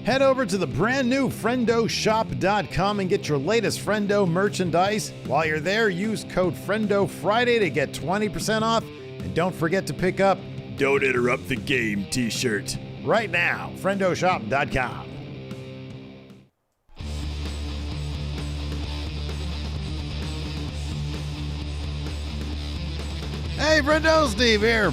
Head over to the brand new FriendoShop.com and get your latest Friendo merchandise. While you're there, use code FRIENDOFRIDAY to get 20% off. And don't forget to pick up Don't Interrupt the Game t-shirt right now. FriendoShop.com. Hey, Friendo, Steve here.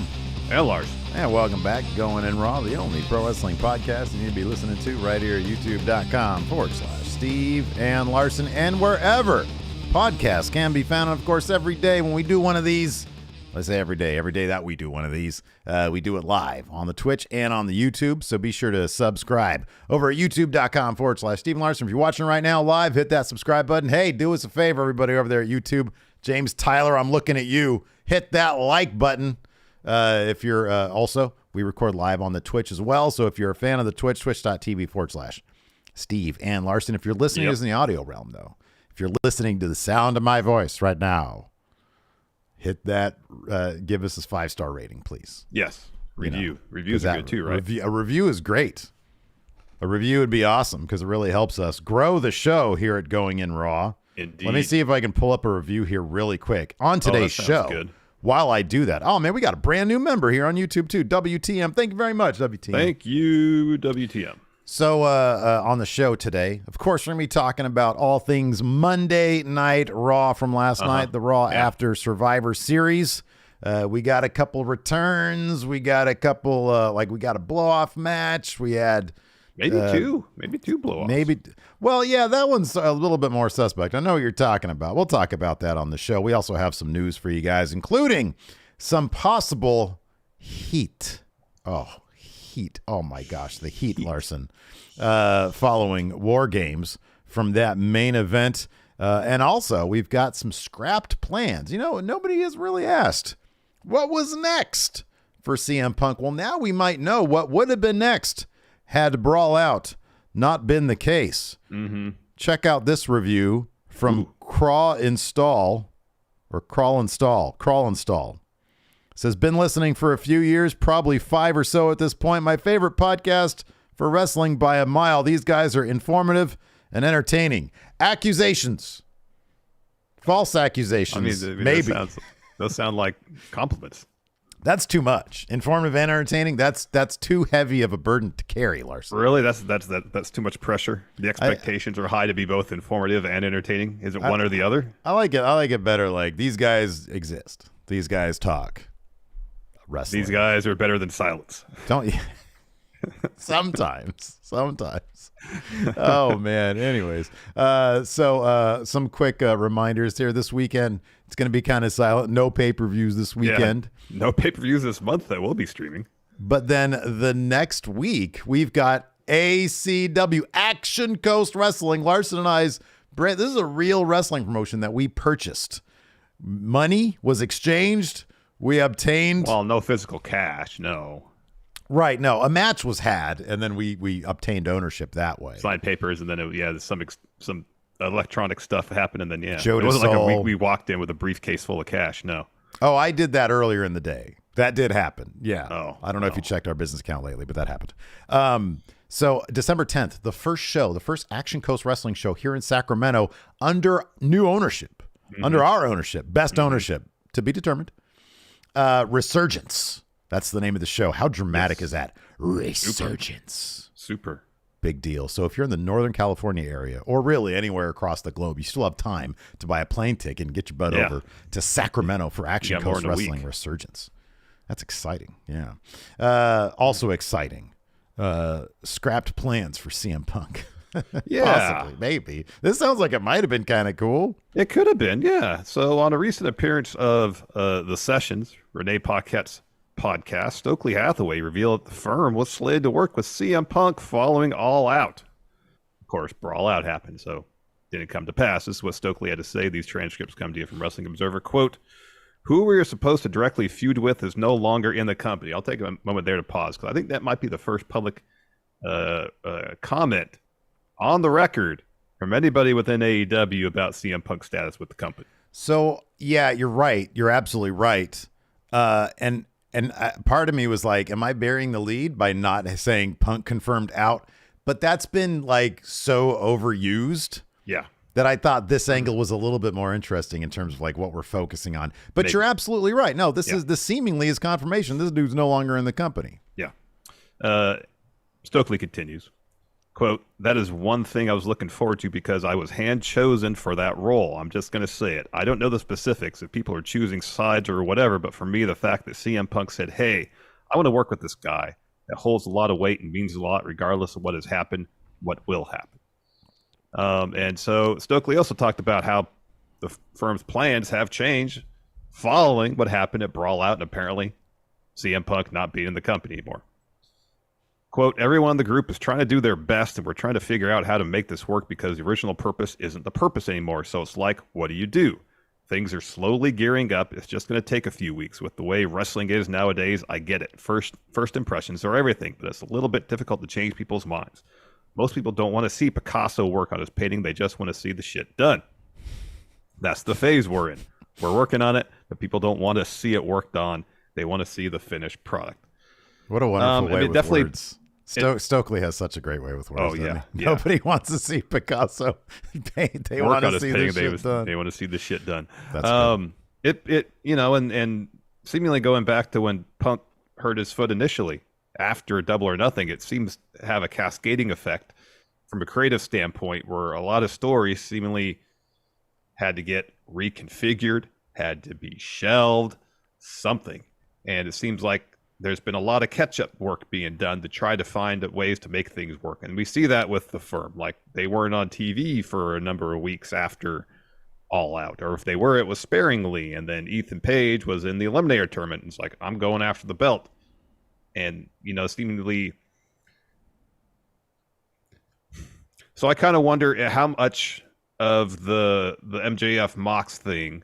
And Lars. And welcome back to Going In Raw, the only pro wrestling podcast you need to be listening to right here at youtube.com/Steve and Larson, and wherever podcasts can be found. And of course, every day when we do one of these, let's say every day that we do one of these, we do it live on the Twitch and on the YouTube. So be sure to subscribe over at youtube.com/Steve and Larson. If you're watching right now live, hit that subscribe button. Hey, do us a favor, everybody over there at YouTube. James Tyler, I'm looking at you. Hit that like button. If you're also, we record live on the Twitch as well. So if you're a fan of the Twitch, twitch.tv/Steve and Larson. If you're listening in the audio realm, though, if you're listening to the sound of my voice right now, hit that, give us a 5-star rating, please. Yes. Reviews are good too, right? A review is great. A review would be awesome because it really helps us grow the show here at Going In Raw. Indeed. Let me see if I can pull up a review here really quick. On today's show. Good. While I do that, oh man, we got a brand new member here on YouTube too, WTM. Thank you very much, WTM. Thank you, WTM. So on the show today, of course, we're going to be talking about all things Monday Night Raw from last night, the Raw After Survivor Series. We got a couple returns. We got a couple, we got a blow-off match. We had... Maybe two blow-offs. Well, yeah, that one's a little bit more suspect. I know what you're talking about. We'll talk about that on the show. We also have some news for you guys, including some possible heat. Oh, heat. Oh, my gosh, the heat. Larson. Following WarGames from that main event. And also, we've got some scrapped plans. You know, nobody has really asked, what was next for CM Punk? Well, now we might know what would have been next had Brawl Out not been the case. Mm-hmm. Check out this review from Crawl Install. It says, been listening for a few years, probably 5 or so at this point. My favorite podcast for wrestling by a mile. These guys are informative and entertaining. Accusations. False accusations. I mean, maybe. Those sound like compliments. That's too much. Informative and entertaining, that's too heavy of a burden to carry, Larson. Really? That's too much pressure. The expectations are high to be both informative and entertaining. Is it one or the other? I like it better like these guys exist. These guys talk wrestling. These guys are better than silence. Don't you? Sometimes. Oh man. Anyways, so some quick reminders here. This weekend it's going to be kind of silent. No pay-per-views this weekend. Yeah, no pay-per-views this month that we'll be streaming. But then the next week we've got ACW, Action Coast Wrestling. Larson and I's brand. This is a real wrestling promotion that we purchased. Money was exchanged. We obtained. Well, no physical cash. No. Right. No, a match was had, and then we obtained ownership that way. Signed papers, and then some electronic stuff happened, and then Joe it wasn't like we walked in with a briefcase full of cash. No. Oh, I did that earlier in the day. That did happen. Yeah. Oh, I don't know if you checked our business account lately, but that happened. So December 10th, the first Action Coast Wrestling show here in Sacramento under new ownership, under our ownership, best ownership to be determined. Resurgence. That's the name of the show. How dramatic is that? Resurgence. Super. Big deal. So if you're in the Northern California area, or really anywhere across the globe, you still have time to buy a plane ticket and get your butt over to Sacramento for Action Coast Wrestling Resurgence. That's exciting. Yeah. Also exciting. Scrapped plans for CM Punk. Possibly, maybe. This sounds like it might have been kind of cool. It could have been, yeah. So on a recent appearance of The Sessions, Renee Paquette's podcast, Stokely Hathaway revealed that the firm was slated to work with CM Punk following All Out. Of course, Brawl Out happened, so didn't come to pass. This is what Stokely had to say. These transcripts come to you from Wrestling Observer. Quote, who we are supposed to directly feud with is no longer in the company. I'll take a moment there to pause, because I think that might be the first public comment on the record from anybody within AEW about CM Punk's status with the company. So, yeah, you're right. You're absolutely right. And part of me was like, am I burying the lead by not saying Punk confirmed out? but that's been like so overused. Yeah. That I thought this angle was a little bit more interesting in terms of like what we're focusing on. But Maybe. You're absolutely right. No, this seemingly is confirmation. This dude's no longer in the company. Yeah. Stokely continues, quote, "That is one thing I was looking forward to because I was hand chosen for that role. I'm just going to say it. I don't know the specifics if people are choosing sides or whatever, but for me, the fact that CM Punk said, hey, I want to work with this guy that holds a lot of weight and means a lot regardless of what has happened, what will happen." And so Stokely also talked about how the firm's plans have changed following what happened at Brawl Out and apparently CM Punk not being in the company anymore. Quote, "Everyone in the group is trying to do their best and we're trying to figure out how to make this work because the original purpose isn't the purpose anymore. So it's like, what do? Things are slowly gearing up. It's just going to take a few weeks. With the way wrestling is nowadays, I get it. First impressions are everything, but it's a little bit difficult to change people's minds. Most people don't want to see Picasso work on his painting. They just want to see the shit done. That's the phase we're in. We're working on it, but people don't want to see it worked on. They want to see the finished product." What a wonderful way with words. Stokely has such a great way with words. Oh, yeah. Nobody wants to see Picasso paint. They want to see the shit done. They want to see the shit done. That's it and seemingly going back to when Punk hurt his foot initially after Double or Nothing, it seems to have a cascading effect from a creative standpoint where a lot of stories seemingly had to get reconfigured, had to be shelved, something. And it seems like there's been a lot of catch-up work being done to try to find ways to make things work. And we see that with the firm. Like, they weren't on TV for a number of weeks after All Out. Or if they were, it was sparingly. And then Ethan Page was in the Eliminator tournament. And it's like, I'm going after the belt. And, seemingly... So I kind of wonder how much of the MJF Mox thing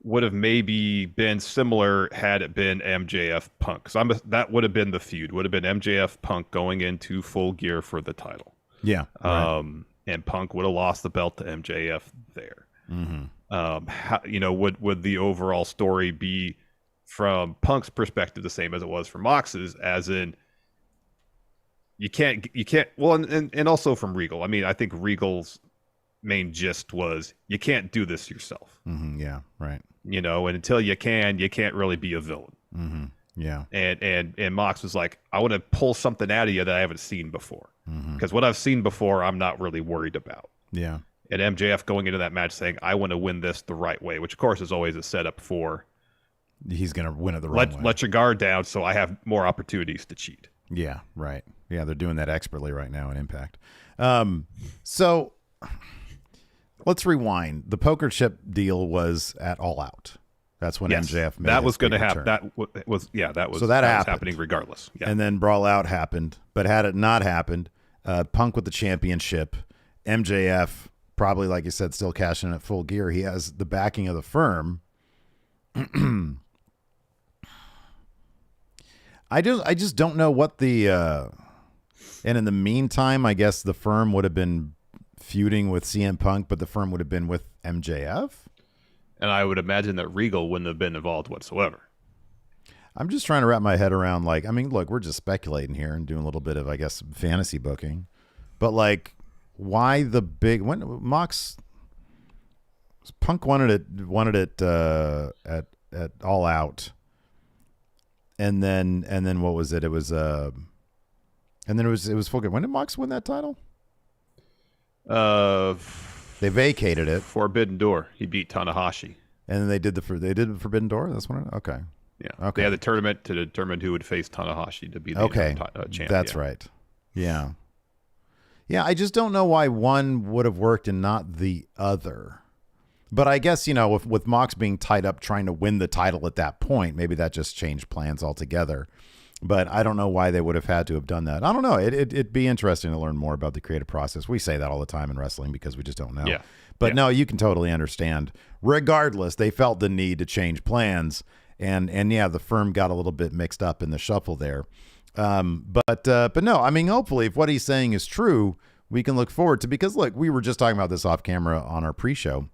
would have maybe been similar had it been MJF Punk. So that would have been the feud. Would have been MJF Punk going into Full Gear for the title. Yeah. Right. And Punk would have lost the belt to MJF there. Mm-hmm. Would the overall story be from Punk's perspective the same as it was from Mox's, as in you can't well, and also from Regal. I mean, I think Regal's main gist was you can't do this yourself. Mm-hmm. Yeah. Right. And until you can't really be a villain. Mm-hmm. Yeah. And Mox was like, I want to pull something out of you that I haven't seen before. Because what I've seen before, I'm not really worried about. Yeah. And MJF going into that match saying, I want to win this the right way, which of course is always a setup for he's going to win it the right way. Let your guard down so I have more opportunities to cheat. Yeah. Right. Yeah. They're doing that expertly right now in Impact. So let's rewind. The poker chip deal was at All Out. That's when MJF made that was going to happen. That was happening regardless. Yeah. And then Brawl Out happened. But had it not happened, Punk with the championship, MJF probably, like you said, still cashing in at Full Gear. He has the backing of the firm. I just don't know what the and in the meantime, I guess the firm would have been feuding with CM Punk, but the firm would have been with MJF. And I would imagine that Regal wouldn't have been involved whatsoever. I'm just trying to wrap my head around, like, I mean, look, we're just speculating here and doing a little bit of, I guess, fantasy booking. But, like, why the big... When Mox... Punk wanted it at All Out. And then what was it? It was... and then it was full good. When did Mox win that title? They vacated it. Forbidden Door. He beat Tanahashi. And then they did the Forbidden Door? That's one. Okay. Yeah. Okay. They had the tournament to determine who would face Tanahashi to be the champion. That's right. Yeah. Yeah, I just don't know why one would have worked and not the other. But I guess, with Mox being tied up trying to win the title at that point, maybe that just changed plans altogether. But I don't know why they would have had to have done that. I don't know. It'd be interesting to learn more about the creative process. We say that all the time in wrestling because we just don't know. Yeah. But no, you can totally understand. Regardless, they felt the need to change plans. And yeah, the firm got a little bit mixed up in the shuffle there. But no, I mean, hopefully if what he's saying is true, we can look forward to, because look, we were just talking about this off camera on our pre-show.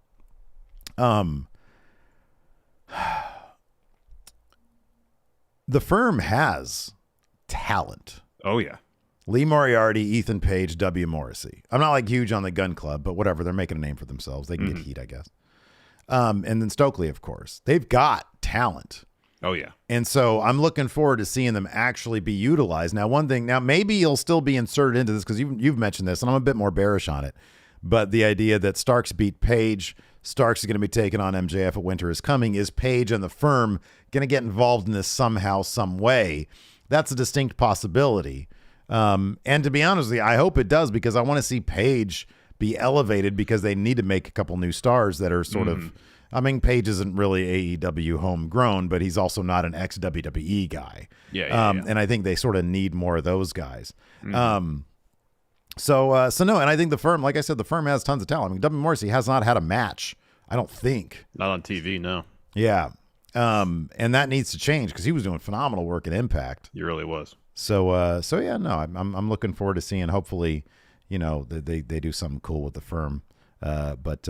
The firm has talent. Oh yeah. Lee Moriarty, Ethan Page, W. Morrissey. I'm not like huge on the Gun Club, but whatever. They're making a name for themselves. They can get heat, I guess. And then Stokely, of course. They've got talent. Oh, yeah. And so I'm looking forward to seeing them actually be utilized. Now, one thing, maybe you'll still be inserted into this because you've mentioned this, and I'm a bit more bearish on it. But the idea that Starks beat Page, Starks is going to be taking on MJF at Winter is Coming. Is Page and the Firm going to get involved in this somehow, some way? That's a distinct possibility. And to be honest with you, I hope it does because I want to see Page be elevated because they need to make a couple new stars that are sort of, I mean, Page isn't really AEW homegrown, but he's also not an ex-WWE guy. Yeah. And I think they sort of need more of those guys. So no, and I think the Firm, like I said, the Firm has tons of talent. I mean, W. Morrissey has not had a match, I don't think. Not on TV, no. Yeah. And that needs to change because he was doing phenomenal work at Impact. He really was. So yeah, no, I'm looking forward to seeing. Hopefully, they do something cool with the Firm. But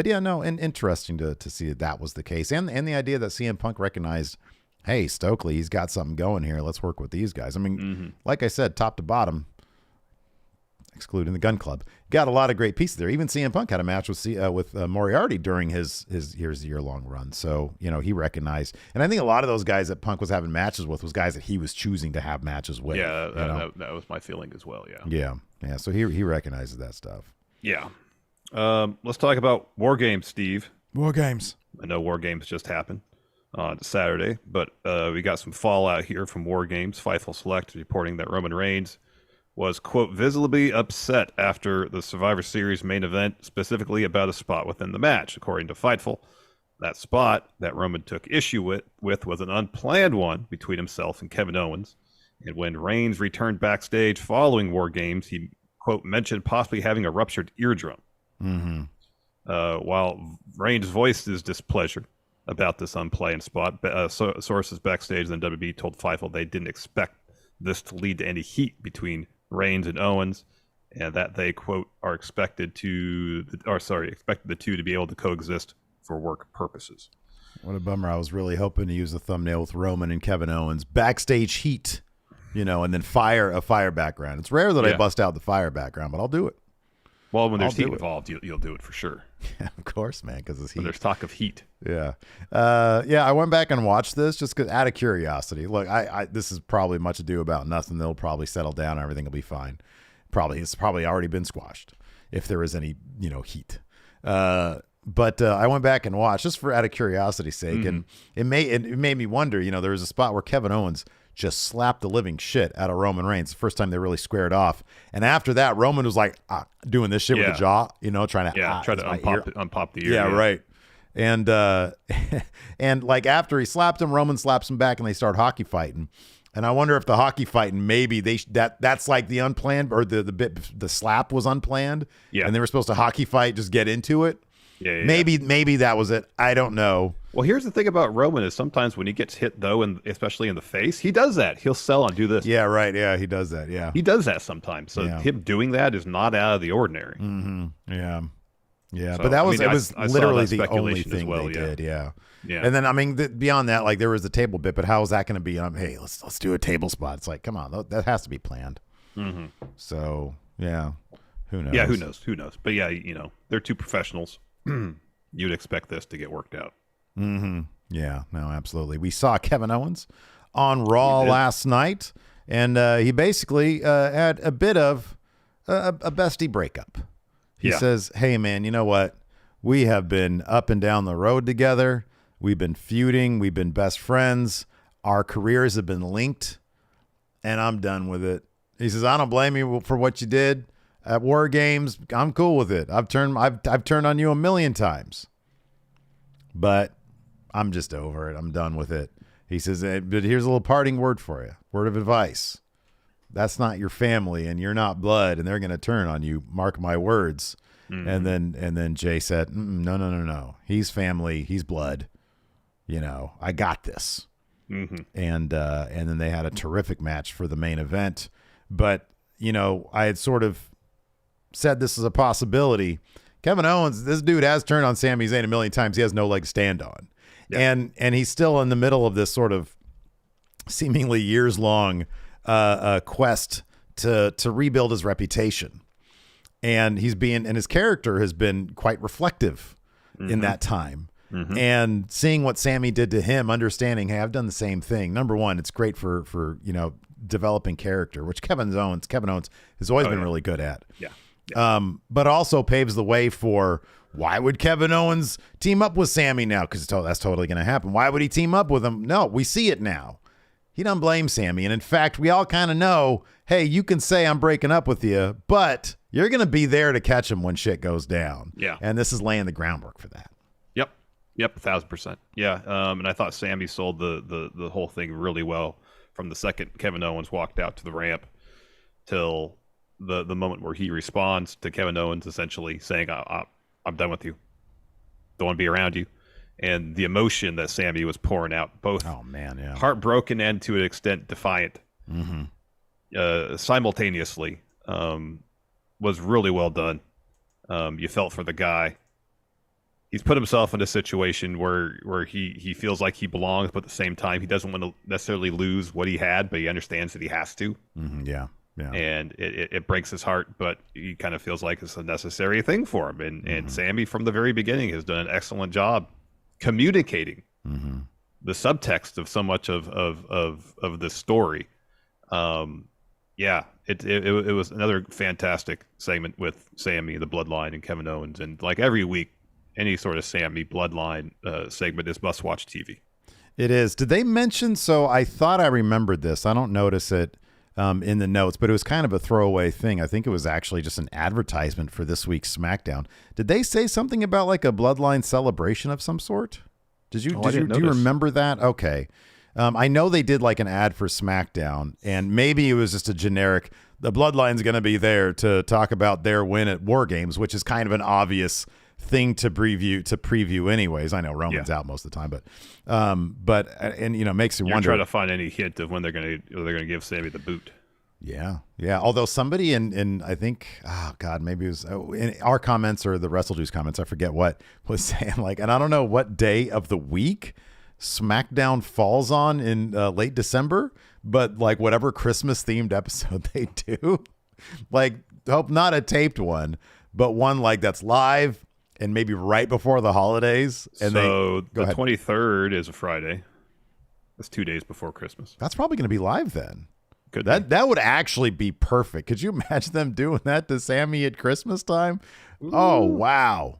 yeah, no, and interesting to see that was the case, and the idea that CM Punk recognized, hey, Stokely, he's got something going here. Let's work with these guys. I mean, like I said, top to bottom, excluding the Gun Club, got a lot of great pieces there. Even CM Punk had a match with Moriarty during his year-long run. So, he recognized. And I think a lot of those guys that Punk was having matches with was guys that he was choosing to have matches with. Yeah, that was my feeling as well, yeah. Yeah, so he recognizes that stuff. Yeah. Let's talk about WarGames, Steve. WarGames. I know WarGames just happened on Saturday, but we got some fallout here from WarGames. Fightful Select reporting that Roman Reigns was, quote, visibly upset after the Survivor Series main event, specifically about a spot within the match. According to Fightful, that spot that Roman took issue with was an unplanned one between himself and Kevin Owens. And when Reigns returned backstage following WarGames, he, quote, mentioned possibly having a ruptured eardrum. While Reigns voiced his displeasure about this unplanned spot, sources backstage in WWE told Fightful they didn't expect this to lead to any heat between Reigns and Owens, and that they, quote, expected the two to be able to coexist for work purposes. What a bummer. I was really hoping to use the thumbnail with Roman and Kevin Owens. Backstage heat, and then a fire background. It's rare that I bust out the fire background, but I'll do it. Well, when there's heat involved, you'll do it for sure. Yeah, of course, man, because it's heat. When there's talk of heat. Yeah. I went back and watched this just out of curiosity. Look, this is probably much ado about nothing. They'll probably settle down. Everything will be fine. It's probably already been squashed if there is any, heat. But I went back and watched just out of curiosity's sake. And it made me wonder, there was a spot where Kevin Owens just slapped the living shit out of Roman Reigns. The first time they really squared off. And after that, Roman was like doing this shit with the jaw, trying to unpop the ear. Yeah, right. And and like after he slapped him, Roman slaps him back and they start hockey fighting. And I wonder if the hockey fighting, maybe that's like the unplanned, or the slap was unplanned. Yeah. And they were supposed to hockey fight, just get into it. Yeah. Maybe that was it. I don't know. Well, here's the thing about Roman is sometimes when he gets hit, though, and especially in the face, he does that. He'll sell and do this. Yeah, right. Yeah, he does that. Yeah. He does that sometimes. So him doing that is not out of the ordinary. Yeah. Yeah. So, but that was, I literally the only thing they did. Yeah. And then, beyond that, like there was the table bit, but how is that going to be? Hey, let's do a table spot. It's like, come on, that has to be planned. So, yeah. Who knows? Yeah, who knows? But yeah, they're two professionals. You'd expect this to get worked out. Yeah, no, absolutely. We saw Kevin Owens on Raw last night, and he basically had a bit of a bestie breakup. He says, hey, man, you know what? We have been up and down the road together. We've been feuding. We've been best friends. Our careers have been linked, and I'm done with it. He says, I don't blame you for what you did at WarGames. I'm cool with it. I've turned on you a million times, but I'm just over it. I'm done with it. He says, but here's a little parting word for you. Word of advice. That's not your family, and you're not blood, and they're going to turn on you. Mark my words. And then Jay said, no. He's family. He's blood. I got this. And then they had a terrific match for the main event. But, I had sort of said this is a possibility. Kevin Owens, this dude has turned on Sami Zayn a million times. He has no leg to stand on. Yeah. And he's still in the middle of this sort of seemingly years-long quest to rebuild his reputation. And his character has been quite reflective in that time. And seeing what Sammy did to him, understanding, hey, I've done the same thing. Number one, it's great for developing character, which Kevin Owens has always been really good at. But also paves the way for, why would Kevin Owens team up with Sammy now? Because that's totally going to happen. Why would he team up with him? No, we see it now. He doesn't blame Sammy. And in fact, we all kind of know, hey, you can say I'm breaking up with you, but you're going to be there to catch him when shit goes down. Yeah. And this is laying the groundwork for that. Yep, 1,000%. Yeah, and I thought Sammy sold the whole thing really well from the second Kevin Owens walked out to the ramp till the moment where he responds to Kevin Owens essentially saying, I'm done with you. Don't want to be around you. And the emotion that Sammy was pouring out, both heartbroken and to an extent defiant, simultaneously, was really well done. You felt for the guy. He's put himself in a situation where he feels like he belongs, but at the same time, he doesn't want to necessarily lose what he had, but he understands that he has to. Yeah. And it breaks his heart, but he kind of feels like it's a necessary thing for him. And Sammy, from the very beginning, has done an excellent job communicating the subtext of so much of this story. It was another fantastic segment with Sammy, the Bloodline, and Kevin Owens. And like every week, any sort of Sammy Bloodline segment is must-watch TV. It is. Did they mention, so I thought I remembered this. I don't notice it in the notes, but it was kind of a throwaway thing. I think it was actually just an advertisement for this week's SmackDown. Did they say something about like a Bloodline celebration of some sort? Do you remember that? Okay. I know they did like an ad for SmackDown, and maybe it was just a generic, the Bloodline's going to be there to talk about their win at WarGames, which is kind of an obvious thing to preview anyways. I know Roman's out most of the time, but makes you wonder. Try to find any hint of when they're going to give Sammy the boot. Yeah. Although somebody in I think, maybe it was in our comments or the WrestleJuice comments, I forget what, was saying like, and I don't know what day of the week SmackDown falls on in late December, but like whatever Christmas themed episode they do, like hope not a taped one, but one like that's live and maybe right before the holidays. And so the 23rd is a Friday. That's 2 days before Christmas. That's probably going to be live then. That would actually be perfect. Could you imagine them doing that to Sammy at Christmas time? Ooh. Oh wow,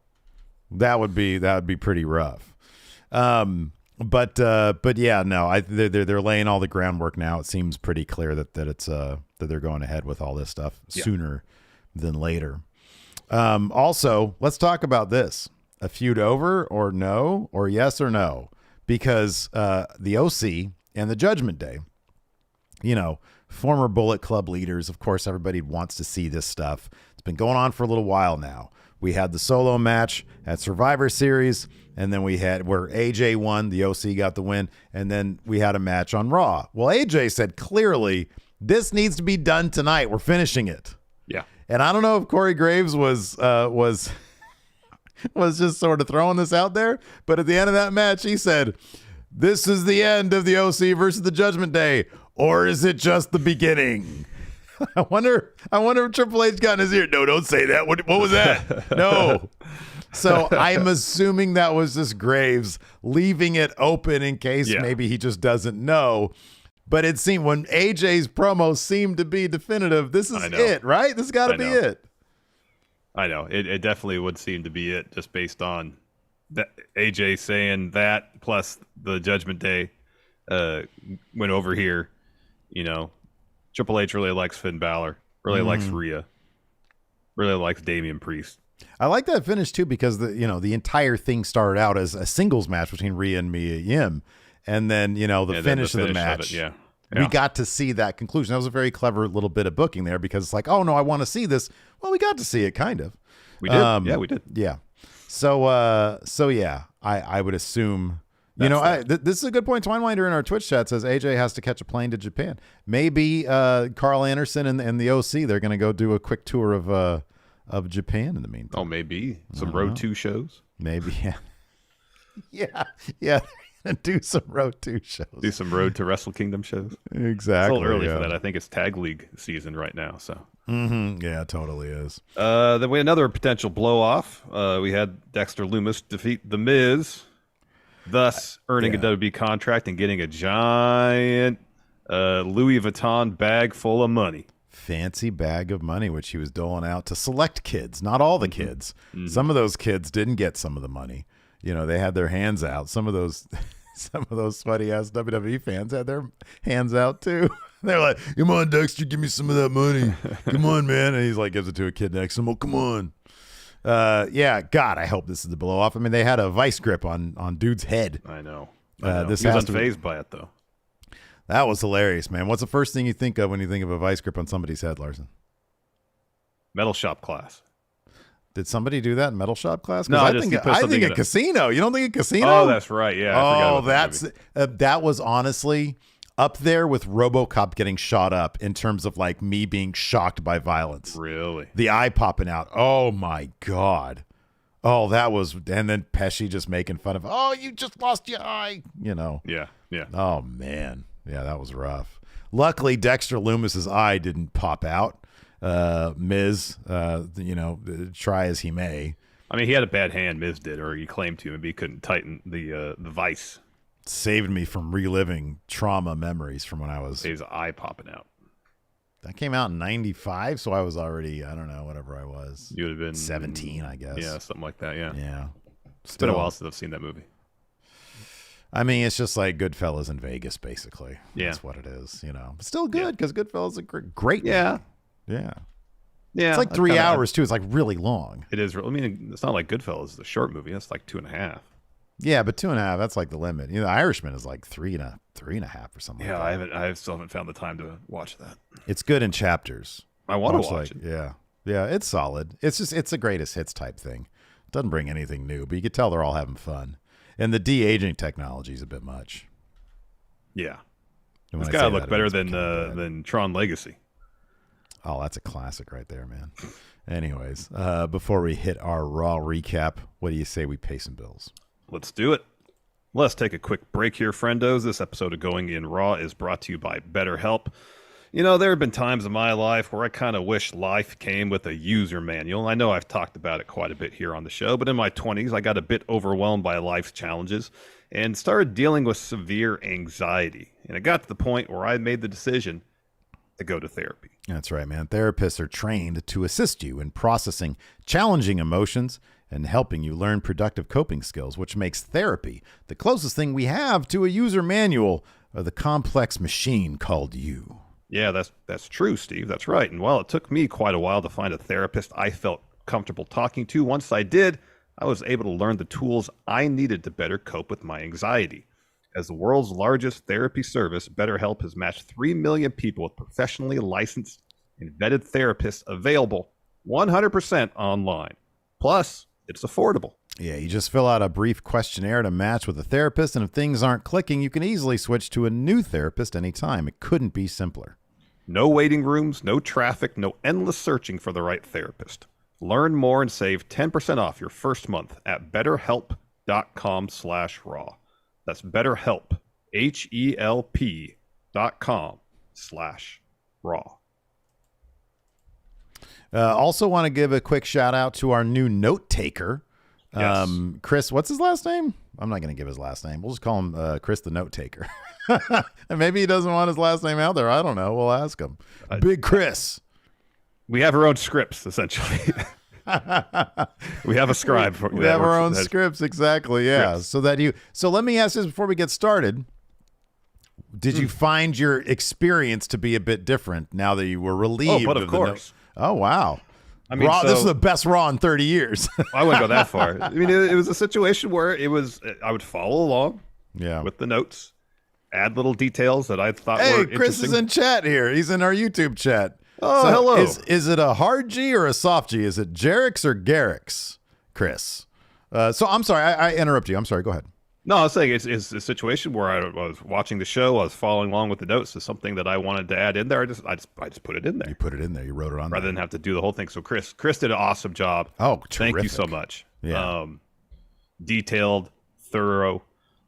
that would be pretty rough. But yeah, no, they're laying all the groundwork now. It seems pretty clear that they're going ahead with all this stuff sooner than later. Also, let's talk about this: a feud over or no, or yes or no, because the OC and the Judgment Day, former Bullet Club leaders. Of course, everybody wants to see this stuff. It's been going on for a little while now. We had the solo match at Survivor Series, and then we had where AJ won, the OC got the win, and then we had a match on Raw. Well, AJ said clearly, this needs to be done tonight. We're finishing it. Yeah. And I don't know if Corey Graves was just sort of throwing this out there, but at the end of that match, he said, this is the end of the OC versus the Judgment Day, or is it just the beginning? I wonder if Triple H got in his ear. No, don't say that. What was that? No. So I'm assuming that was just Graves leaving it open in case maybe he just doesn't know. But it seemed when AJ's promo seemed to be definitive, this is it, right? This has got to be it. I know. It definitely would seem to be it just based on that AJ saying that plus the Judgment Day went over here. Triple H really likes Finn Balor, really likes Rhea, really likes Damian Priest. I like that finish too because the entire thing started out as a singles match between Rhea and Mia Yim, and then the finish of the match. We got to see that conclusion. That was a very clever little bit of booking there because it's like, oh no, I want to see this. Well, we got to see it kind of. We did. We did. Yeah. So yeah, I would assume. This is a good point. Twinewinder in our Twitch chat says AJ has to catch a plane to Japan. Maybe Carl Anderson and the OC, they're going to go do a quick tour of Japan in the meantime. Oh, maybe some Road 2 shows. Maybe, yeah. Yeah. And do some Road to shows. Do some Road to Wrestle Kingdom shows. Exactly. It's a little early for that. I think it's Tag League season right now. So. Yeah, it totally is. Then we had another potential blow-off. We had Dexter Lumis defeat The Miz, thus earning a WWE contract and getting a giant Louis Vuitton bag full of money. Fancy bag of money, which he was doling out to select kids, not all the kids. Some of those kids didn't get some of the money. You know, they had their hands out. Some of those sweaty ass WWE fans had their hands out too. They're like, "Come on, Dexter, give me some of that money. Come on, man." And he's like, gives it to a kid next to him. "Well, come on." Yeah, God, I hope this is the blow off. I mean, they had a vice grip on dude's head. I know. This he was has to unfazed by it though. That was hilarious, man. What's the first thing you think of when you think of a vice grip on somebody's head, Larson? Metal shop class. Did somebody do that in Metal Shop class? No, I think a casino. You don't think a casino? Oh, that's right. Yeah. I forgot about that was honestly up there with RoboCop getting shot up in terms of like me being shocked by violence. Really? The eye popping out. Oh my God. Oh, that was, and then Pesci just making fun of, "Oh, you just lost your eye," you know. Yeah. Oh man. Yeah, that was rough. Luckily, Dexter Loomis's eye didn't pop out. Miz, try as he may. I mean, he had a bad hand, Miz did, or he claimed to. Maybe he couldn't tighten the vice. Saved me from reliving trauma memories from when I was. His eye popping out. That came out in 95, so I was already, I don't know, whatever I was. You would have been 17, I guess. Yeah, something like that, yeah. Yeah. It's been a while since I've seen that movie. I mean, it's just like Goodfellas in Vegas, basically. Yeah. That's what it is, you know. But still good, because Goodfellas is a great Yeah. movie. Yeah. Yeah. It's like 3 hours, too. It's like really long. It is. I mean, it's not like Goodfellas. It's a short movie. It's like 2.5. Yeah, but 2.5, that's like the limit. You know, The Irishman is like three and a half or something like that. I still haven't found the time to watch that. It's good in chapters. I want to watch it. Yeah. Yeah, it's solid. It's a greatest hits type thing. Doesn't bring anything new, but you can tell they're all having fun. And the de-aging technology is a bit much. Yeah. It's got to look better than Tron Legacy. Oh, that's a classic right there, man. Anyways, before we hit our Raw recap, what do you say we pay some bills? Let's do it. Let's take a quick break here, friendos. This episode of Going In Raw is brought to you by BetterHelp. You know, there have been times in my life where I kind of wish life came with a user manual. I know I've talked about it quite a bit here on the show, but in my 20s, I got a bit overwhelmed by life's challenges and started dealing with severe anxiety. And it got to the point where I made the decision to go to therapy. That's right, man. Therapists are trained to assist you in processing challenging emotions and helping you learn productive coping skills, which makes therapy the closest thing we have to a user manual of the complex machine called you. Yeah, that's true, Steve. That's right. And while it took me quite a while to find a therapist I felt comfortable talking to, once I did, I was able to learn the tools I needed to better cope with my anxiety. As the world's largest therapy service, BetterHelp has matched 3 million people with professionally licensed and vetted therapists available 100% online. Plus, it's affordable. Yeah, you just fill out a brief questionnaire to match with a therapist, and if things aren't clicking, you can easily switch to a new therapist anytime. It couldn't be simpler. No waiting rooms, no traffic, no endless searching for the right therapist. Learn more and save 10% off your first month at betterhelp.com/raw. That's BetterHelp, HELP.com/raw. Also want to give a quick shout out to our new note taker. Yes. Chris, what's his last name? I'm not going to give his last name. We'll just call him Chris the note taker. And maybe he doesn't want his last name out there. I don't know. We'll ask him. Big Chris. We have our own scripts, essentially. We have a scribe. We have our own scripts, exactly. Yeah. Scripts. So let me ask this before we get started. Did you find your experience to be a bit different now that you were relieved? Oh, but of course. Oh, wow. I mean, Raw, this is the best Raw in 30 years. I wouldn't go that far. I mean, it was a situation where I would follow along with the notes, add little details that I thought were interesting. Hey, Chris is in chat here. He's in our YouTube chat. Oh, so hello. Is it a hard G or a soft G? Is it Jerix or Garrix, Chris? So I'm sorry. I interrupt you. I'm sorry. Go ahead. No, I was saying it's a situation where I was watching the show. I was following along with the notes. It's something that I wanted to add in there. I just put it in there. You put it in there. You wrote it on rather there. than have to do the whole thing. So Chris did an awesome job. Oh, thank you so much. Yeah. Detailed, thorough.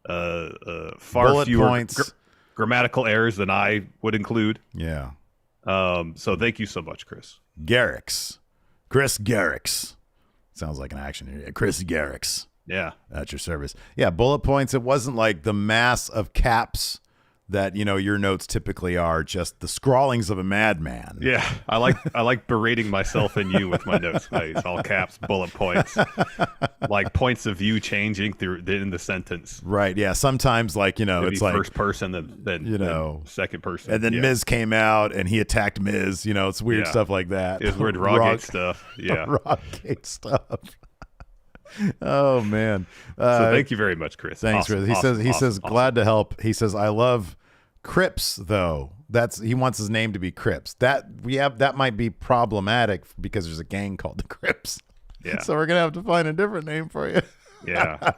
far Bullet fewer points. grammatical errors than I would include. Yeah. So thank you so much, Chris. Chris Garrix. Sounds like an action here. Chris Garrix. Yeah. At your service. Yeah, bullet points. It wasn't like the mass of caps that, your notes typically are, just the scrawlings of a madman. Yeah. I like berating myself and you with my notes. It's all caps, bullet points, like points of view changing in the sentence. Right. Yeah. Sometimes it's like first person, then second person. And then Miz came out and he attacked Miz. It's weird stuff like that. It's weird Rawgate stuff. Yeah. Rawgate stuff. Oh man! So thank you very much, Chris. Thanks, awesome, Chris. He says awesome. Glad to help. He says I love Crips though. He wants his name to be Crips. That might be problematic because there's a gang called the Crips. Yeah. So we're gonna have to find a different name for you. Yeah.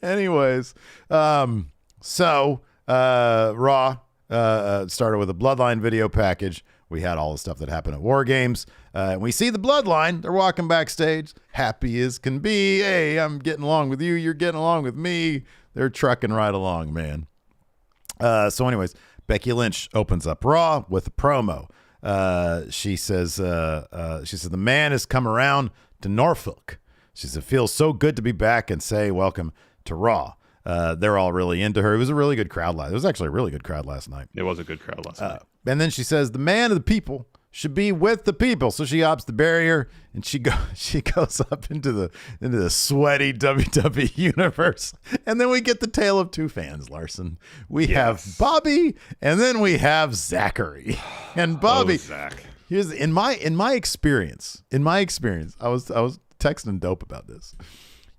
Anyways, so Raw started with a Bloodline video package. We had all the stuff that happened at WarGames. And we see the Bloodline. They're walking backstage, happy as can be. Hey, I'm getting along with you. You're getting along with me. They're trucking right along, man. So anyways, Becky Lynch opens up Raw with a promo. She says the man has come around to Norfolk. She says, it feels so good to be back and say welcome to Raw. They're all really into her. It was a really good crowd. It was actually a really good crowd last night. It was a good crowd last night. And then she says, the man of the people should be with the people. So she hops the barrier and she goes up into the sweaty WWE universe. And then we get the tale of two fans, Larson. We have Bobby and then we have Zachary. And Bobby, Zach. Here's in my experience, I was texting Dope about this.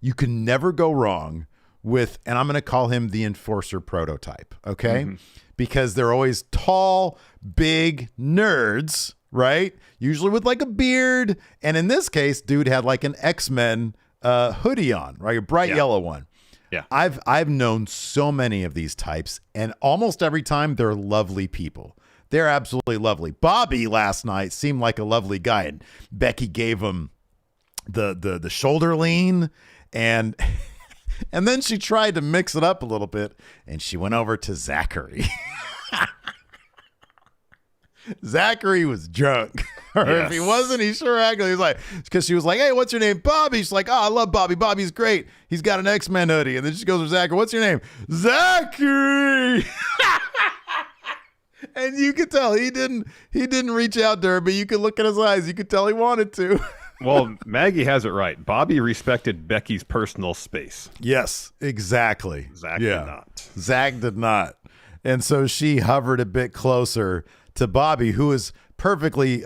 You can never go wrong with, and I'm going to call him the enforcer prototype, okay? Mm-hmm. Because they're always tall, big nerds, right? Usually with like a beard. And in this case, dude had like an X-Men hoodie on, right? A bright yellow one. Yeah. I've known so many of these types, and almost every time they're lovely people. They're absolutely lovely. Bobby last night seemed like a lovely guy, and Becky gave him the shoulder lean, and then she tried to mix it up a little bit, and she went over to Zachary. Zachary was drunk. Or if he wasn't, he sure acted. He was like, because she was like, hey, what's your name? Bobby. She's like, oh, I love Bobby. Bobby's great. He's got an X-Men hoodie. And then she goes to Zachary, what's your name? Zachary. And you could tell he didn't reach out to her, but you could look at his eyes. You could tell he wanted to. Well, Maggie has it right. Bobby respected Becky's personal space. Yes, exactly. Zach did not. Zach did not. And so she hovered a bit closer to Bobby, who is perfectly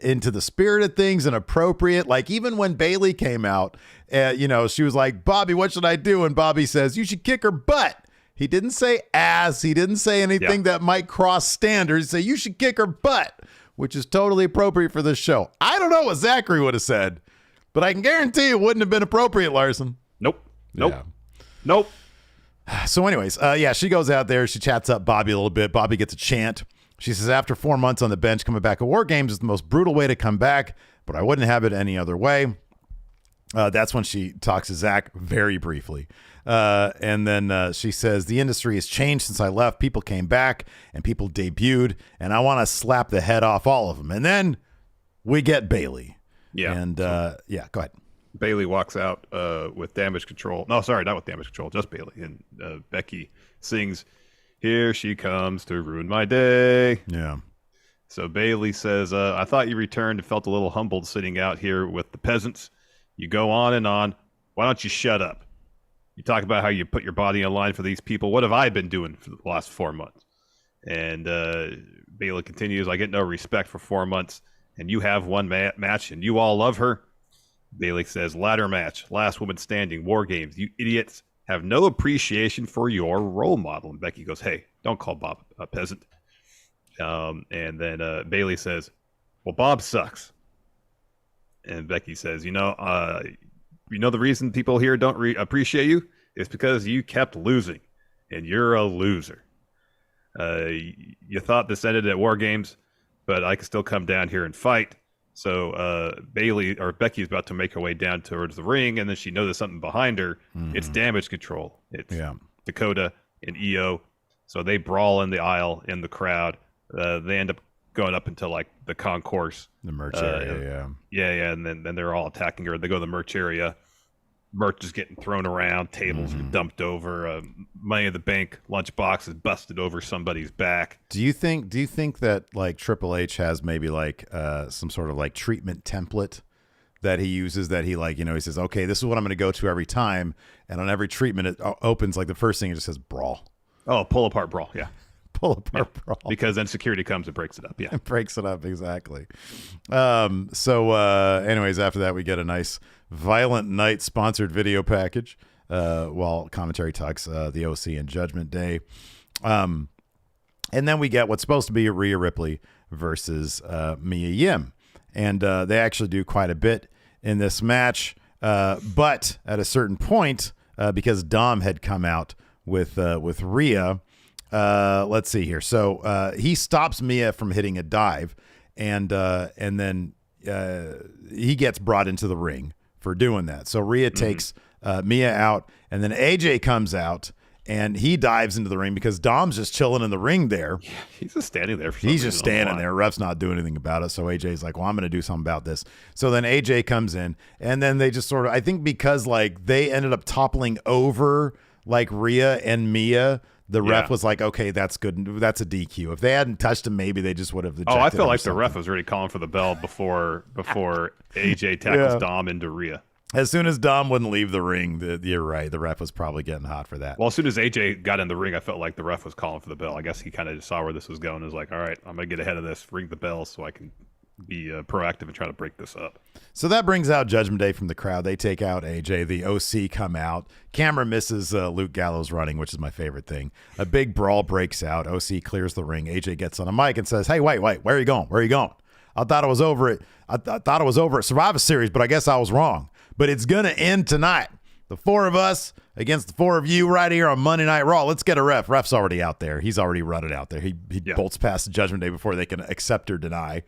into the spirit of things and appropriate. Like even when Bailey came out, she was like, Bobby, what should I do? And Bobby says, you should kick her butt. He didn't say ass. He didn't say anything that might cross standards. He said, you should kick her butt, which is totally appropriate for this show. I don't know what Zachary would have said, but I can guarantee it wouldn't have been appropriate, Larson. Nope. So anyways, she goes out there. She chats up Bobby a little bit. Bobby gets a chant. She says, after 4 months on the bench, coming back at WarGames is the most brutal way to come back, but I wouldn't have it any other way. That's when she talks to Zach very briefly. And then she says, the industry has changed since I left. People came back and people debuted, and I want to slap the head off all of them. And then we get Bailey. Yeah. And go ahead. Bailey walks out with damage control. No, sorry, not with damage control, just Bailey. And Becky sings, here she comes to ruin my day. Yeah. So Bailey says, I thought you returned and felt a little humbled sitting out here with the peasants. You go on and on. Why don't you shut up? You talk about how you put your body on line for these people. What have I been doing for the last 4 months? And Bailey continues, I get no respect for 4 months, and you have one match, and you all love her. Bailey says, ladder match, last woman standing, WarGames. You idiots have no appreciation for your role model. And Becky goes, hey, don't call Bob a peasant. And then Bailey says, well, Bob sucks. And Becky says, the reason people here don't appreciate you is because you kept losing, and you're a loser. You thought this ended at WarGames, but I can still come down here and fight. So Bailey or Becky's about to make her way down towards the ring, and then she notices something behind her. It's Damage Control. It's Dakota and EO. So they brawl in the aisle in the crowd. They end up going up into like the concourse, the merch area. And then they're all attacking her. They go to the merch area. Merch is getting thrown around. Tables get dumped over. Money in the Bank lunchbox is busted over somebody's back. Do you think that like Triple H has maybe like some sort of like treatment template that he uses, that he like, he says, okay, this is what I'm going to go to every time, and on every treatment it opens like the first thing it just says brawl. Oh, pull apart brawl. Yeah. Pull apart brawl. Because then security comes and breaks it up. Yeah. It breaks it up, exactly. Anyways, after that we get a nice Violent Night sponsored video package while commentary talks the OC and Judgment Day. And then we get what's supposed to be Rhea Ripley versus Mia Yim. And they actually do quite a bit in this match. But at a certain point, because Dom had come out with Rhea, let's see here. So he stops Mia from hitting a dive, and then he gets brought into the ring for doing that. So Rhea takes Mia out, and then AJ comes out, and he dives into the ring because Dom's just chilling in the ring there. Yeah, he's just standing there. He's just standing there. Ref's not doing anything about it. So AJ's like, well, I'm going to do something about this. So then AJ comes in, and then they just sort of, I think because like they ended up toppling over like Rhea and Mia, the ref was like, okay, that's good. That's a DQ. If they hadn't touched him, maybe they just would have ejected him. I feel like the ref was already calling for the bell before AJ tackles Dom into Rhea. As soon as Dom wouldn't leave the ring, you're right. The ref was probably getting hot for that. Well, as soon as AJ got in the ring, I felt like the ref was calling for the bell. I guess he kind of just saw where this was going and was like, all right, I'm going to get ahead of this, ring the bell so I can be proactive and try to break this up. So that brings out Judgment Day from the crowd. They take out AJ. The OC come out. Camera misses Luke Gallows running, which is my favorite thing. A big brawl breaks out. OC clears the ring. AJ gets on a mic and says, hey, wait, where are you going? Where are you going? I thought it was over at Survivor Series, but I guess I was wrong. But it's going to end tonight. The four of us against the four of you right here on Monday Night Raw. Let's get a ref. Ref's already out there. He's already run it out there. He bolts past the Judgment Day before they can accept or deny.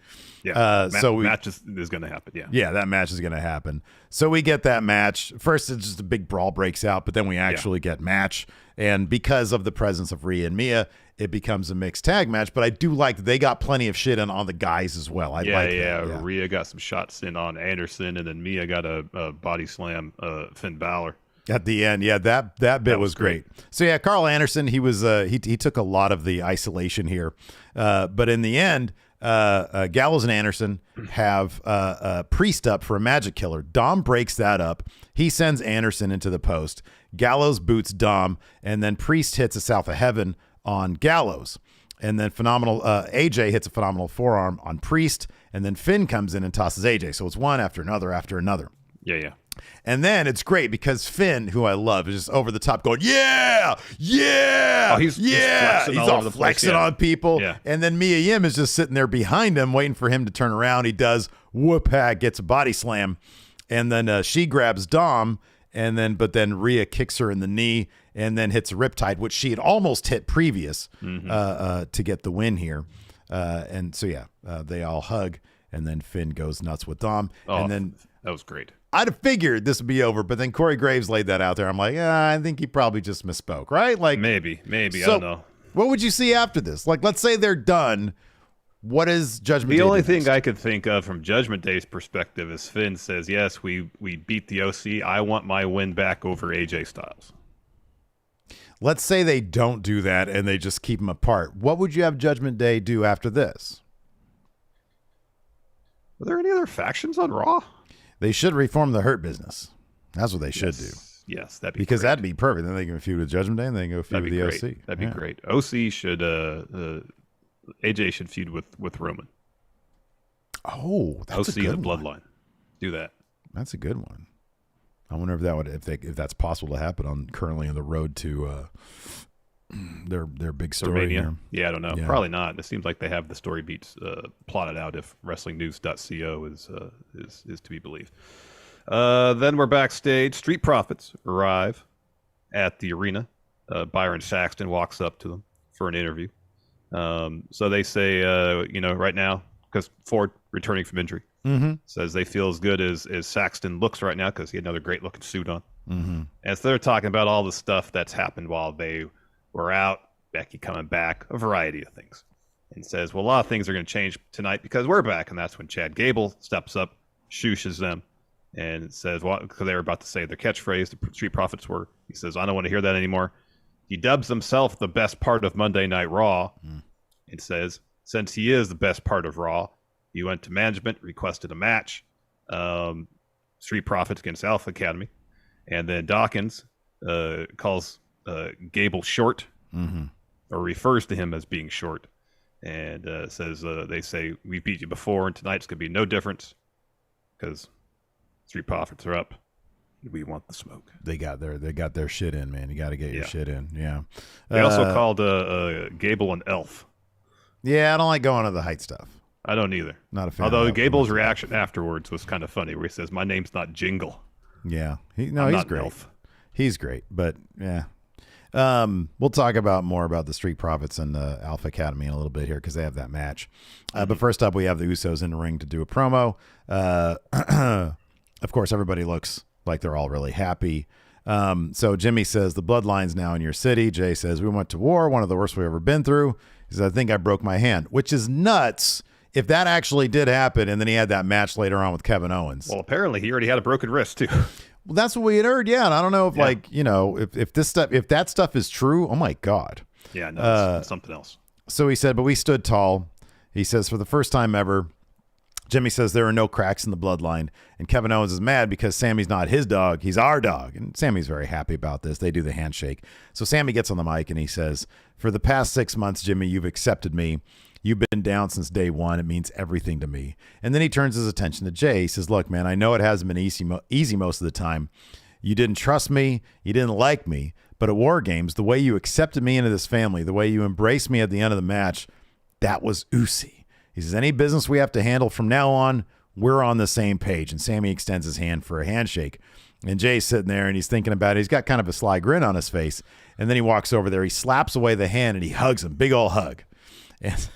Yeah. Match is going to happen. Yeah. Yeah, that match is going to happen. So we get that match. First, it's just a big brawl breaks out, but then we actually get match. And because of the presence of Rhea and Mia, it becomes a mixed tag match. But I do like that they got plenty of shit in on the guys as well. Yeah. Rhea got some shots in on Anderson, and then Mia got a body slam Finn Balor. At the end, that bit was great. So yeah, Carl Anderson, he was he took a lot of the isolation here, but in the end, Gallows and Anderson have a Priest up for a Magic Killer. Dom breaks that up. He sends Anderson into the post. Gallows boots Dom, and then Priest hits a South of Heaven on Gallows, and then AJ hits a phenomenal forearm on Priest, and then Finn comes in and tosses AJ. So it's one after another after another. Yeah. And then it's great because Finn, who I love, is just over the top going, yeah. Oh, he's all flexing on people. Yeah. And then Mia Yim is just sitting there behind him, waiting for him to turn around. He does, whoop-hack, gets a body slam. And then she grabs Dom, but then Rhea kicks her in the knee and then hits a Riptide, which she had almost hit previous to get the win here. And so, they all hug, and then Finn goes nuts with Dom. And then that was great. I'd have figured this would be over, but then Corey Graves laid that out there. I'm like, I think he probably just misspoke, right? Like maybe, so I don't know. What would you see after this? Like, let's say they're done. What is Judgment Day? The only thing I could think of from Judgment Day's perspective is Finn says, yes, we beat the OC. I want my win back over AJ Styles. Let's say they don't do that and they just keep them apart. What would you have Judgment Day do after this? Are there any other factions on Raw? They should reform the Hurt Business. That's what they should do. Yes, that'd be because great. that'd be perfect. Then they can feud with Judgment Day, and they can go feud with the OC. That'd be great. OC should AJ should feud with Roman. Oh, that's OC a good the Bloodline. Do that. That's a good one. I wonder if that would if that's possible to happen currently on the road to their big story here. Yeah, I don't know. Yeah. Probably not. It seems like they have the story beats plotted out if WrestlingNews.co is to be believed. Then we're backstage. Street Profits arrive at the arena. Byron Saxton walks up to them for an interview. So they say, right now, because Ford returning from injury. Says they feel as good as Saxton looks right now because he had another great looking suit on. And so they're talking about all the stuff that's happened while they were out, Becky coming back, a variety of things. And says, well, a lot of things are going to change tonight because we're back. And that's when Chad Gable steps up, shooshes them, and says, well, because they were about to say their catchphrase, the Street Profits were. He says, I don't want to hear that anymore. He dubs himself the best part of Monday Night Raw and says, since he is the best part of Raw, he went to management, requested a match, Street Profits against Alpha Academy. And then Dawkins calls Gable short, or refers to him as being short, and says they say we beat you before, and tonight's gonna be no difference because Street Profits are up. We want the smoke. They got their shit in, man. You got to get your shit in. Yeah. They also called Gable an elf. Yeah, I don't like going to the height stuff. I don't either. Not a fan. Although Gable's reaction afterwards was kind of funny, where he says, "My name's not Jingle." Yeah, he's great. Elf. He's great, but yeah. We'll talk more about the Street Profits and the Alpha Academy in a little bit here because they have that match. But first up, we have the Usos in the ring to do a promo. Of course, everybody looks like they're all really happy. So Jimmy says, the bloodline's now in your city. Jay says, we went to war, one of the worst we've ever been through. He says, I think I broke my hand, which is nuts if that actually did happen, and then he had that match later on with Kevin Owens. Well, apparently he already had a broken wrist, too. Well, that's what we had heard, yeah. And I don't know if if that stuff is true, oh my God. Yeah, no, it's something else. So he said, but we stood tall. He says, for the first time ever, Jimmy says there are no cracks in the bloodline. And Kevin Owens is mad because Sammy's not his dog. He's our dog. And Sammy's very happy about this. They do the handshake. So Sammy gets on the mic and he says, for the past 6 months, Jimmy, you've accepted me. You've been down since day one. It means everything to me. And then he turns his attention to Jay. He says, look, man, I know it hasn't been easy most of the time. You didn't trust me. You didn't like me. But at WarGames, the way you accepted me into this family, the way you embraced me at the end of the match, that was oozy. He says, any business we have to handle from now on, we're on the same page. And Sammy extends his hand for a handshake. And Jay's sitting there and he's thinking about it. He's got kind of a sly grin on his face. And then he walks over there. He slaps away the hand and he hugs him. Big old hug. And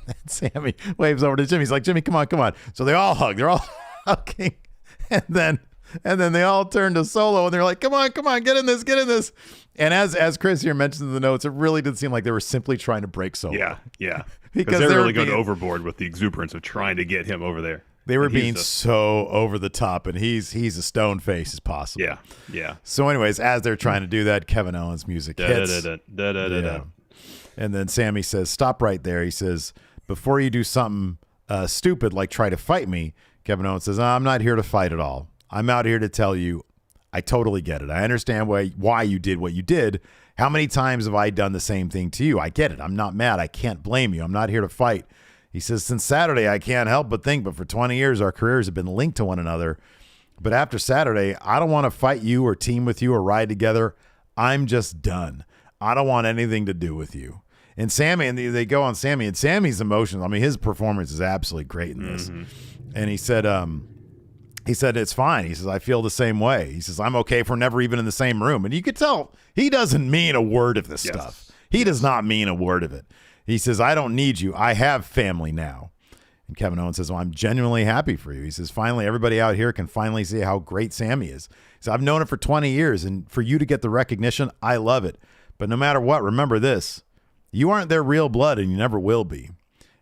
then Sammy waves over to Jimmy. He's like, Jimmy, come on. So they all hug. They're all hugging. And then they all turn to Solo and they're like, come on, get in this. And as Chris here mentioned in the notes, it really did seem like they were simply trying to break Solo. Yeah. Because they're really going overboard with the exuberance of trying to get him over there. They were being so over the top, and he's as stone faced as possible. Yeah. So anyways, as they're trying to do that, Kevin Owens' music hits. And then Sammy says, stop right there. He says, before you do something stupid like try to fight me, Kevin Owens says, I'm not here to fight at all. I'm out here to tell you, I totally get it. I understand why you did what you did. How many times have I done the same thing to you? I get it. I'm not mad. I can't blame you. I'm not here to fight. He says, since Saturday, I can't help but think, but for 20 years, our careers have been linked to one another. But after Saturday, I don't want to fight you or team with you or ride together. I'm just done. I don't want anything to do with you. And Sammy, and they go on Sammy, and Sammy's emotions. I mean, his performance is absolutely great in this. And he said, it's fine. He says, I feel the same way. He says, I'm okay if we're never even in the same room. And you could tell he doesn't mean a word of this stuff. He does not mean a word of it. He says, I don't need you. I have family now. And Kevin Owens says, well, I'm genuinely happy for you. He says, finally, everybody out here can finally see how great Sammy is. He says, I've known it for 20 years, and for you to get the recognition, I love it. But no matter what, remember this. You aren't their real blood, and you never will be.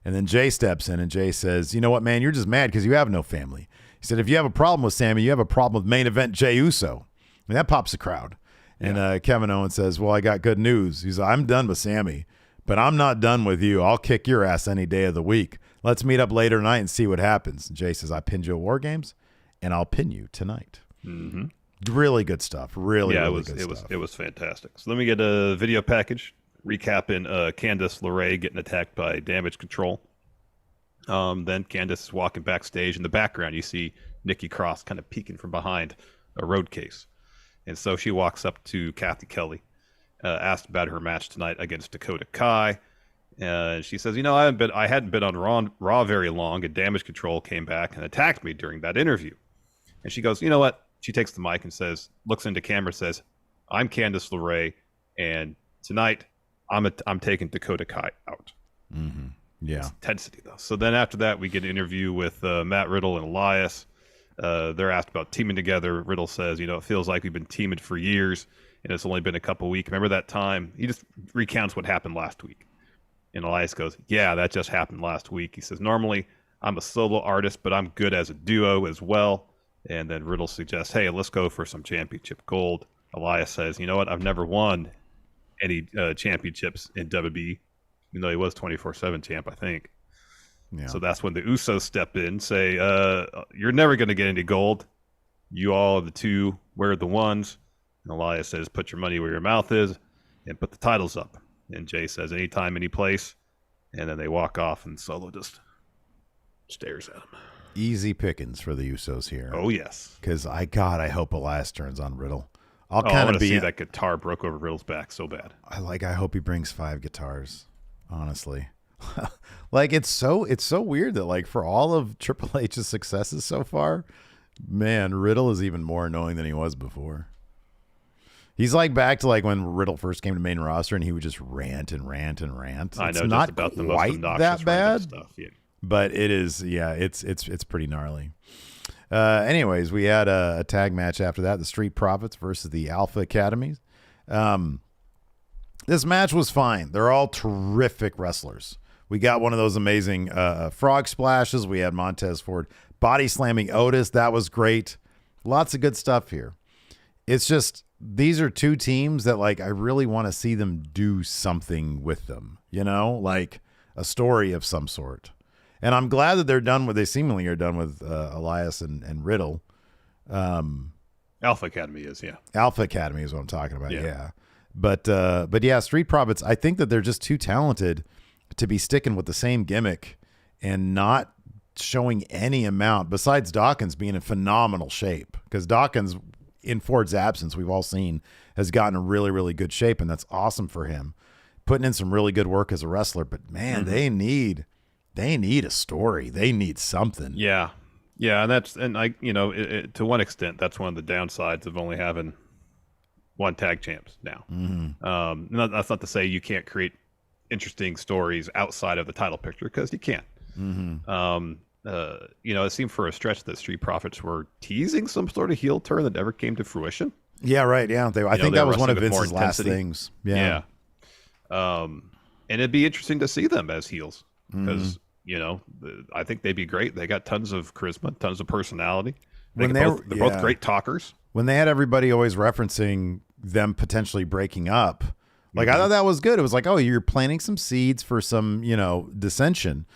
And then Jay steps in, and Jay says, you know what, man, you're just mad because you have no family. He said, if you have a problem with Sammy, you have a problem with main event Jey Uso. And that pops the crowd. And Kevin Owens says, well, I got good news. He says, I'm done with Sammy, but I'm not done with you. I'll kick your ass any day of the week. Let's meet up later tonight and see what happens. And Jay says, I pinned you at WarGames, and I'll pin you tonight. Really good stuff. Really good stuff. It was fantastic. So let me get a video package recapping Candice LeRae getting attacked by Damage Control. Then Candice is walking backstage. In the background, you see Nikki Cross kind of peeking from behind a road case. And so she walks up to Kathy Kelly, asked about her match tonight against Dakota Kai. And she says, I hadn't been on Raw very long, and Damage Control came back and attacked me during that interview. And she goes, you know what? She takes the mic and says, looks into camera, says, I'm Candice LeRae, and tonight I'm taking Dakota Kai out. Yeah. It's intensity, though. So then after that, we get an interview with Matt Riddle and Elias. They're asked about teaming together. Riddle says, it feels like we've been teaming for years, and it's only been a couple weeks. Remember that time? He just recounts what happened last week. And Elias goes, yeah, that just happened last week. He says, normally I'm a solo artist, but I'm good as a duo as well. And then Riddle suggests, hey, let's go for some championship gold. Elias says, you know what? I've never won any championships in WWE, even though he was 24/7 champ, I think. Yeah. So that's when the Usos step in, say, you're never going to get any gold. You all are the two, we're the ones. And Elias says, put your money where your mouth is and put the titles up. And Jay says, anytime, any place. And then they walk off, and Solo just stares at him. Easy pickings for the Usos here. Oh, yes. Because I hope Elias turns on Riddle. I want to see that guitar broke over Riddle's back so bad. I hope he brings 5 guitars, honestly. Like, it's so weird that, like, for all of Triple H's successes so far, man, Riddle is even more annoying than he was before. He's like back to like when Riddle first came to main roster and he would just rant and rant and rant. I know, it's not about the quite most obnoxious that bad stuff. Yeah. But it is, yeah, it's pretty gnarly. Anyways, we had a tag match after that, the Street Profits versus the Alpha Academies. This match was fine. They're all terrific wrestlers. We got one of those amazing frog splashes. We had Montez Ford body slamming Otis. That was great. Lots of good stuff here. It's just, these are two teams that, like, I really want to see them do something with them, like a story of some sort. And I'm glad that they're done with, they seemingly are done with Elias and Riddle. Alpha Academy is, yeah. Alpha Academy is what I'm talking about, yeah. But yeah, Street Profits, I think that they're just too talented to be sticking with the same gimmick and not showing any amount, besides Dawkins being in phenomenal shape. Because Dawkins, in Ford's absence, we've all seen, has gotten in really, really good shape, and that's awesome for him. Putting in some really good work as a wrestler, but man, they need a story. They need something. Yeah. Yeah, to one extent, that's one of the downsides of only having one tag champs now. That's not to say you can't create interesting stories outside of the title picture, because you can. It seemed for a stretch that Street Profits were teasing some sort of heel turn that never came to fruition. Yeah, right. Yeah, I think that was one of Vince's last things. Yeah. And it'd be interesting to see them as heels, because I think they'd be great. They got tons of charisma, tons of personality. They're both great talkers. When they had everybody always referencing them potentially breaking up, like, I thought that was good. It was like, oh, you're planting some seeds for some, dissension,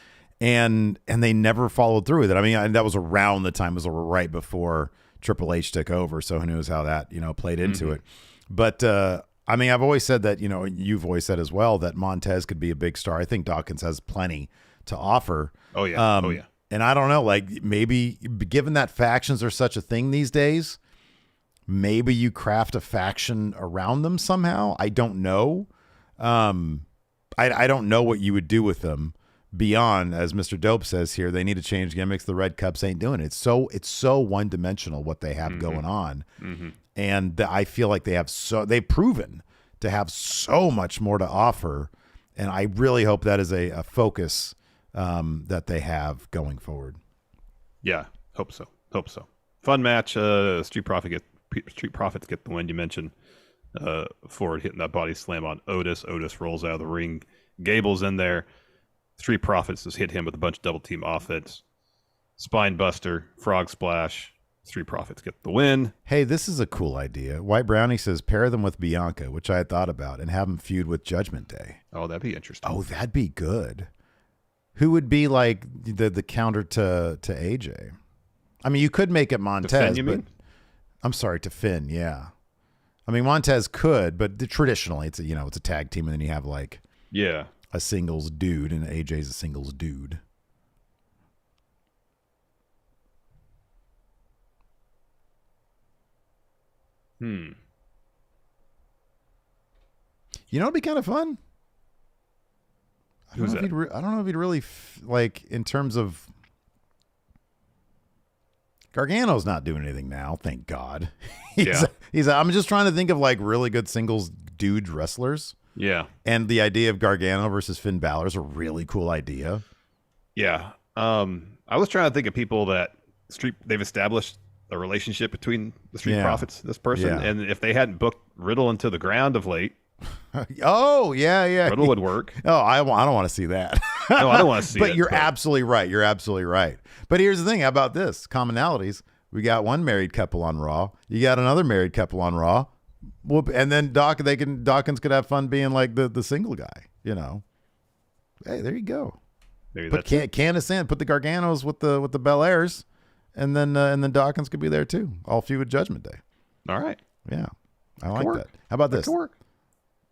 and they never followed through with it. I mean, that was around the time, it was right before Triple H took over, so who knows how that, played into it. But I've always said that, you've always said as well, that Montez could be a big star. I think Dawkins has plenty to offer. Oh yeah. And I don't know, like, maybe given that factions are such a thing these days, maybe you craft a faction around them somehow. I don't know. I don't know what you would do with them beyond, as Mr. Dope says here, they need to change gimmicks. The Red Cups ain't doing it. It's so one dimensional what they have going on. And I feel like they've proven to have so much more to offer. And I really hope that is a focus that they have going forward. Yeah, hope so. Fun match. Street Profits get the win. You mentioned Ford hitting that body slam on Otis. Otis rolls out of the ring. Gable's in there. Street Profits just hit him with a bunch of double team offense. Spine buster, frog splash. Street Profits get the win. Hey, this is a cool idea. White Brownie says pair them with Bianca, which I had thought about, and have them feud with Judgment Day. Oh, that'd be interesting. Oh, that'd be good. Who would be like the counter to AJ? I mean, you could make it Montez. To Finn, you mean? I'm sorry, to Finn, yeah. I mean, Montez could, but traditionally it's a tag team, and then you have like a singles dude, and AJ's a singles dude. It'd be kind of fun. I don't know if he'd really like, in terms of Gargano's not doing anything now, thank God. I'm just trying to think of like really good singles dude wrestlers. Yeah. And the idea of Gargano versus Finn Balor is a really cool idea. Yeah. I was trying to think of people that they've established a relationship between the Street Profits, this person, and if they hadn't booked Riddle into the ground of late. Oh, yeah. Riddle would work. Oh, I don't want to see that. No, I don't want to see it. But you're absolutely right. You're absolutely right. But here's the thing. How about this? Commonalities. We got one married couple on Raw. You got another married couple on Raw. And then Dawkins could have fun being like the single guy, you know. Hey, there you go. Maybe put Candace in, put the Garganos with the Belairs, and then Dawkins could be there too. All feud with Judgment Day. All right. Yeah. I like that. How about this?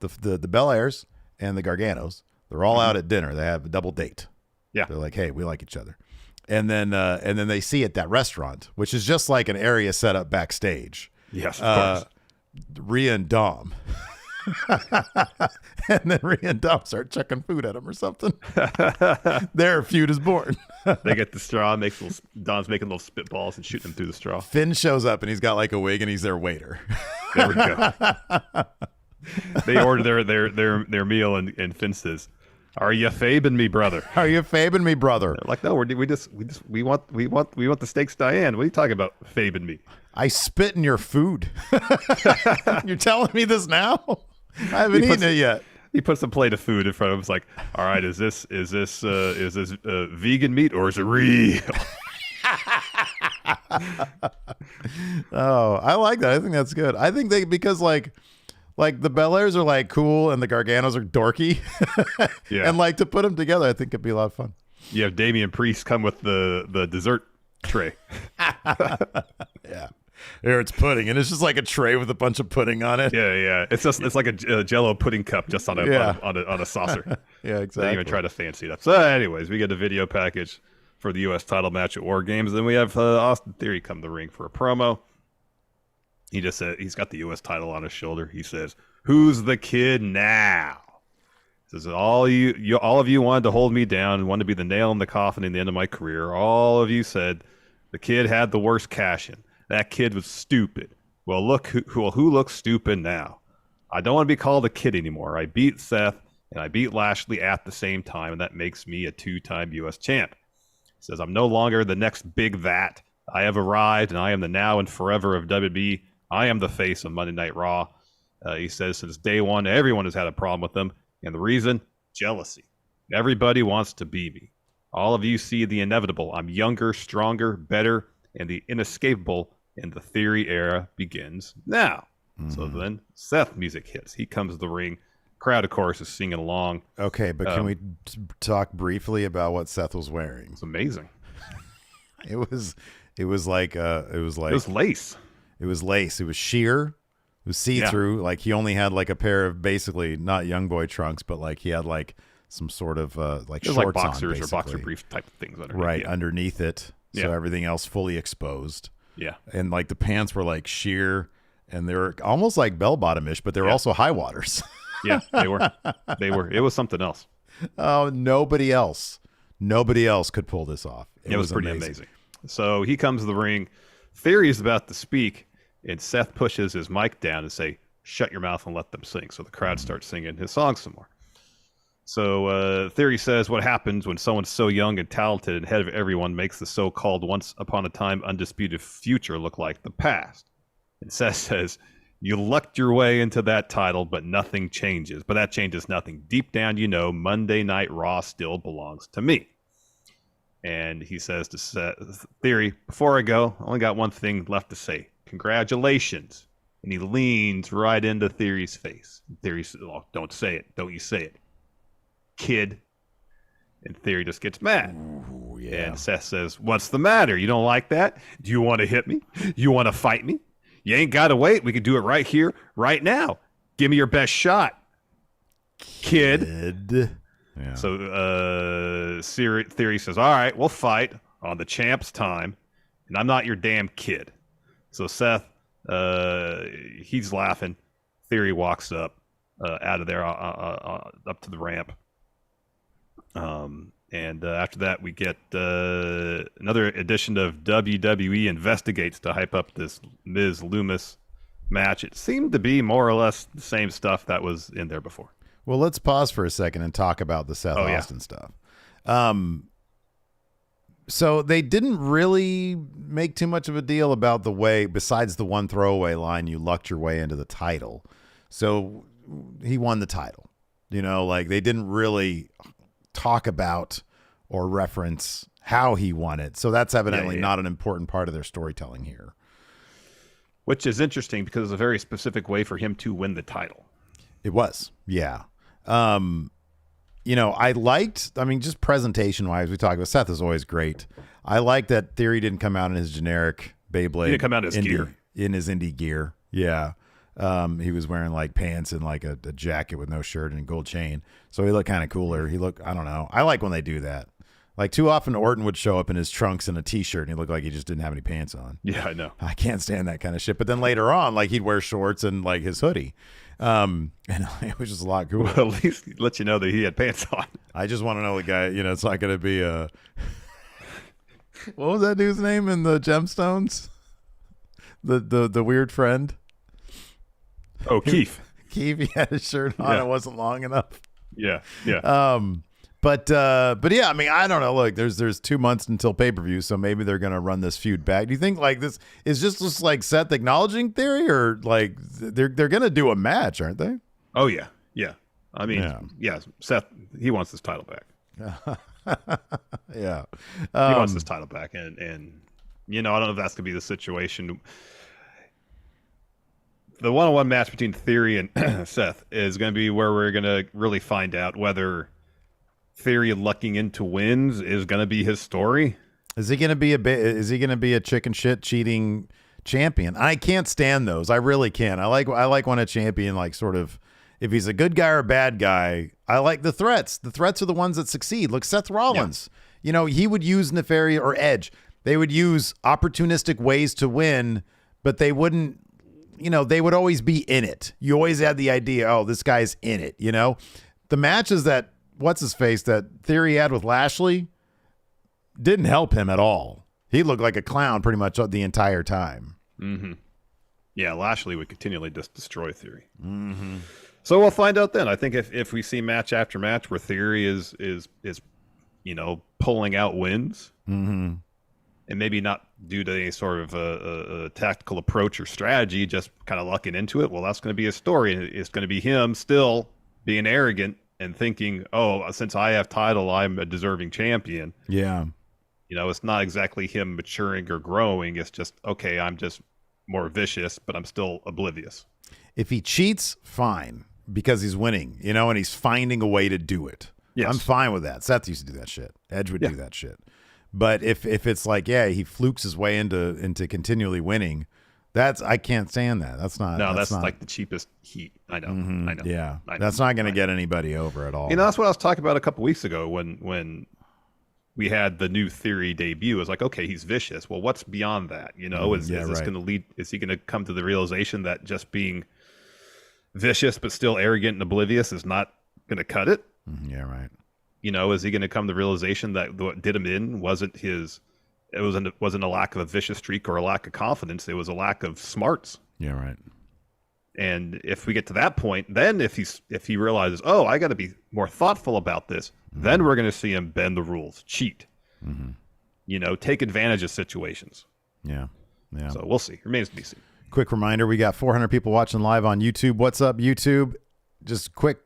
The Belairs and the Garganos, they're all out at dinner. They have a double date. Yeah. They're like, hey, we like each other. And then they see at that restaurant, which is just like an area set up backstage. Yes, of course. Rhea and Dom. And then Rhea and Dom start chucking food at him or something. Their feud is born. They get the straw, Dom's making little spitballs and shooting them through the straw. Finn shows up and he's got like a wig and he's their waiter. There we go. They order their meal and Finn says, "Are you fabing me, brother? Are you fabing me, brother?" They're like, no, we want the steaks Diane. What are you talking about, fabing me? I spit in your food. You're telling me this now? I haven't eaten it yet. He puts a plate of food in front of him. It's like, all right, is this vegan meat or is it real? Oh, I like that. I think that's good. I think because like the Belairs are like cool and the Garganos are dorky. Yeah. And like to put them together, I think it'd be a lot of fun. You have Damian Priest come with the dessert tray. Yeah. Here it's pudding, and it's just like a tray with a bunch of pudding on it. Yeah. It's like a Jello pudding cup just on a saucer. Yeah, exactly. They even try to fancy it up. So, anyways, we get a video package for the U.S. title match at WarGames. Then we have Austin Theory come to the ring for a promo. He just said he's got the U.S. title on his shoulder. He says, "Who's the kid now?" He says, all of you wanted to hold me down, wanted to be the nail in the coffin in the end of my career. All of you said the kid had the worst cash in. That kid was stupid. Well, look who looks stupid now. I don't want to be called a kid anymore. I beat Seth and I beat Lashley at the same time, and that makes me a 2-time U.S. champ. He says, I'm no longer the next big that. I have arrived, and I am the now and forever of WWE. I am the face of Monday Night Raw. He says, since day one, everyone has had a problem with them, and the reason? Jealousy. Everybody wants to be me. All of you see the inevitable. I'm younger, stronger, better, and the inescapable in the Theory era begins now. Mm-hmm. So then Seth music hits. He comes to the ring. Crowd, of course, is singing along. Okay, but can we talk briefly about what Seth was wearing? It's amazing. It was lace. It was lace. It was sheer. It was see-through. Yeah. Like he only had like a pair of basically not young boy trunks, but like he had like some sort of like shorts like boxers on, or boxer brief type of things underneath. Right, underneath it. So everything else fully exposed. Yeah. And like the pants were like sheer and they were almost like bell bottom-ish, but they were also high waters. Yeah, they were. It was something else. Oh, nobody else could pull this off. It was pretty amazing. So he comes to the ring. Theory is about to speak, and Seth pushes his mic down and say, shut your mouth and let them sing. So the crowd starts singing his song some more. So Theory says what happens when someone so young and talented and ahead of everyone makes the so-called once upon a time undisputed future look like the past. And Seth says, you lucked your way into that title, but nothing changes. But that changes nothing. Deep down, you know, Monday Night Raw still belongs to me. And he says to Seth, Theory, before I go, I only got one thing left to say. Congratulations. And he leans right into Theory's face. Theory says, oh, don't say it. Don't you say it. Kid. And Theory just gets mad. Ooh, yeah. And Seth says, what's the matter? You don't like that? Do you want to hit me? You want to fight me? You ain't got to wait. We can do it right here, right now. Give me your best shot, kid. Yeah. So Theory says, all right, we'll fight on the champ's time, and I'm not your damn kid. So Seth, he's laughing. Theory walks up out of there up to the ramp. And after that, we get another edition of WWE Investigates to hype up this Miz Loomis match. It seemed to be more or less the same stuff that was in there before. Well, let's pause for a second and talk about the Seth Austin stuff. So they didn't really make too much of a deal about the way, besides the one throwaway line, you lucked your way into the title. So he won the title. You know, like they didn't really talk about or reference how he won it. So that's evidently not an important part of their storytelling here. Which is interesting because it's a very specific way for him to win the title. It was. Yeah. You know, just presentation-wise, we talk about Seth is always great. I like that Theory didn't come out in his generic Beyblade. He didn't come out in his gear. In his indie gear. Yeah. He was wearing like pants and like a jacket with no shirt and a gold chain. So he looked kind of cooler. I don't know. I like when they do that. Like too often Orton would show up in his trunks and a t-shirt and he looked like he just didn't have any pants on. Yeah, I know. I can't stand that kind of shit. But then later on, like he'd wear shorts and like his hoodie. And it was just a lot cooler. Well, at least let you know that he had pants on. I just want to know the guy, you know, it's not going to be a... What was that dude's name in the Gemstones? The weird friend? Oh, Keith. Keith, he had his shirt on. Yeah. It wasn't long enough. Yeah. But yeah, I mean, I don't know. Look, there's 2 months until pay-per-view, so maybe they're gonna run this feud back. Do you think like this is just like Seth acknowledging Theory, or like they're gonna do a match, aren't they? Oh yeah. I mean, yeah. Seth, he wants his title back. Yeah, he wants his title back, and you know, I don't know if that's gonna be the situation. The one-on-one match between Theory and Seth is going to be where we're going to really find out whether Theory lucking into wins is going to be his story. Is he going to be a chicken shit cheating champion? I can't stand those. I really can't. I like when a champion, like, sort of, if he's a good guy or a bad guy, I like the threats. The threats are the ones that succeed. Look, Seth Rollins. Yeah. You know, he would use nefarious, or Edge. They would use opportunistic ways to win, but they wouldn't. You know, they would always be in it. You always had the idea, oh, this guy's in it, you know? The matches that, that Theory had with Lashley didn't help him at all. He looked like a clown pretty much the entire time. Mm-hmm. Yeah, Lashley would continually just destroy Theory. Mm-hmm. So we'll find out then. I think if we see match after match where Theory is you know, pulling out wins, mm-hmm. and maybe not due to any sort of a tactical approach or strategy, just kind of lucking into it, well, that's going to be a story. It's going to be him still being arrogant and thinking, oh, since I have title, I'm a deserving champion. Yeah. You know, it's not exactly him maturing or growing. It's just, okay, I'm just more vicious, but I'm still oblivious. If he cheats, fine, because he's winning, you know, and he's finding a way to do it. Yes. I'm fine with that. Seth used to do that shit. Edge would do that shit. But if it's like, yeah, he flukes his way into continually winning, I can't stand that. That's not. No, that's not, like the cheapest heat. I know. Mm-hmm. I know. Yeah, that's not going to get anybody over at all. You know, that's what I was talking about a couple weeks ago when we had the new Theory debut. It was like, okay, he's vicious. Well, what's beyond that? You know, is this going to lead? Is he going to come to the realization that just being vicious but still arrogant and oblivious is not going to cut it? Yeah, right. You know, is he going to come to the realization that what did him in wasn't a lack of a vicious streak or a lack of confidence? It was a lack of smarts. Yeah, right. And if we get to that point, then if he realizes, oh, I got to be more thoughtful about this, then we're going to see him bend the rules, cheat, you know, take advantage of situations. Yeah. So we'll see. Remains to be seen. Quick reminder: we got 400 people watching live on YouTube. What's up, YouTube? Just quick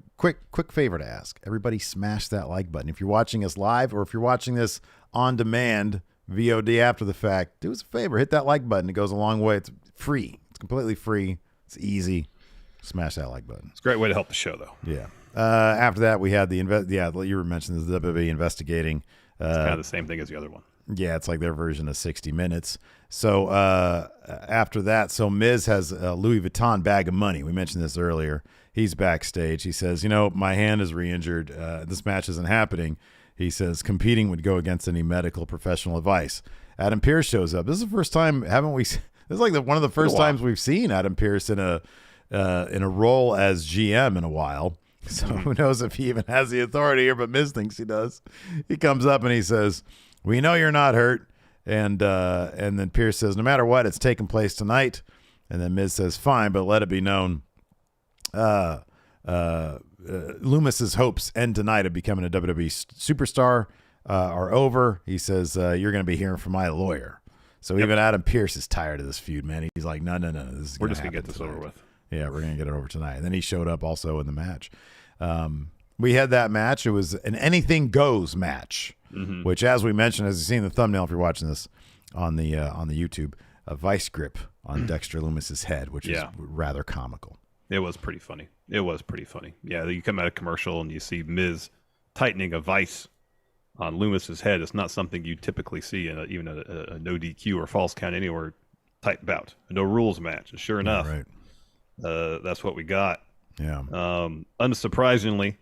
favor to ask. Everybody smash that like button. If you're watching us live or if you're watching this on demand, VOD after the fact, do us a favor. Hit that like button. It goes a long way. It's free. It's completely free. It's easy. Smash that like button. It's a great way to help the show, though. Yeah. After that, we had you were mentioning the WWE investigating. It's kind of the same thing as the other one. Yeah, it's like their version of 60 Minutes. So after that, Miz has a Louis Vuitton bag of money. We mentioned this earlier. He's backstage. He says, you know, my hand is re-injured. This match isn't happening. He says competing would go against any medical professional advice. Adam Pearce shows up. This is the first time, haven't we? This is like one of the first times we've seen Adam Pearce in a role as GM in a while. So who knows if he even has the authority here, but Miz thinks he does. He comes up and he says, we know you're not hurt. And then Pearce says, no matter what, it's taking place tonight. And then Miz says, fine, but let it be known. Loomis's hopes end tonight of becoming a WWE superstar are over. He says, you're going to be hearing from my lawyer. So even Adam Pearce is tired of this feud, man. He's like, no. We're just going to get this over with. Yeah, we're going to get it over tonight. And then he showed up also in the match. We had that match. It was an anything goes match, which, as we mentioned, as you've seen the thumbnail, if you're watching this on the YouTube, a vice grip on Dexter Loomis's head, which is rather comical. It was pretty funny. Yeah, you come out of commercial and you see Miz tightening a vice on Loomis's head. It's not something you typically see in even a no DQ or false count anywhere type bout, a no rules match. And sure enough, that's what we got. Yeah. Unsurprisingly,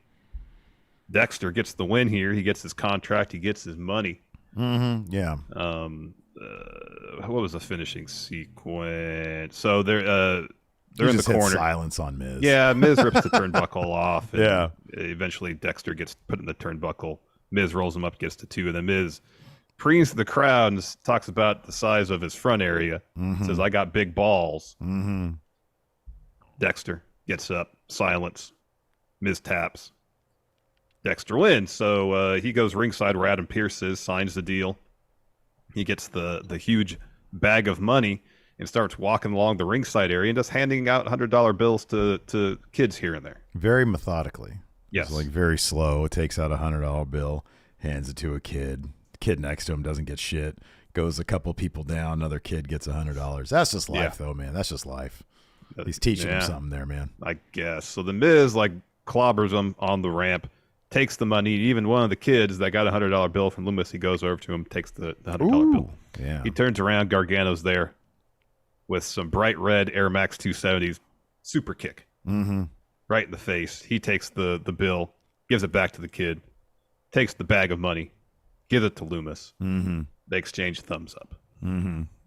Dexter gets the win here. He gets his contract. He gets his money. Yeah. What was the finishing sequence? So they're in the corner. Silence on Miz. Yeah, Miz rips the turnbuckle off. And eventually Dexter gets put in the turnbuckle. Miz rolls him up, gets to 2, and then Miz preens to the crowd and talks about the size of his front area. Says, "I got big balls." Dexter gets up, silence. Miz taps. Dexter wins. So he goes ringside where Adam Pearce is, signs the deal. He gets the huge bag of money and starts walking along the ringside area and just handing out $100 bills to kids here and there. Very methodically. Yes. It's like very slow. Takes out a $100 bill, hands it to a kid. The kid next to him doesn't get shit. Goes a couple people down. Another kid gets $100. That's just life, though, man. That's just life. He's teaching him something there, man. I guess. So the Miz clobbers him on the ramp, takes the money. Even one of the kids that got a $100 bill from Loomis, he goes over to him, takes the $100 bill. Yeah. He turns around. Gargano's there with some bright red Air Max 270s super kick. Right in the face. He takes the bill, gives it back to the kid, takes the bag of money, gives it to Loomis. They exchange thumbs up.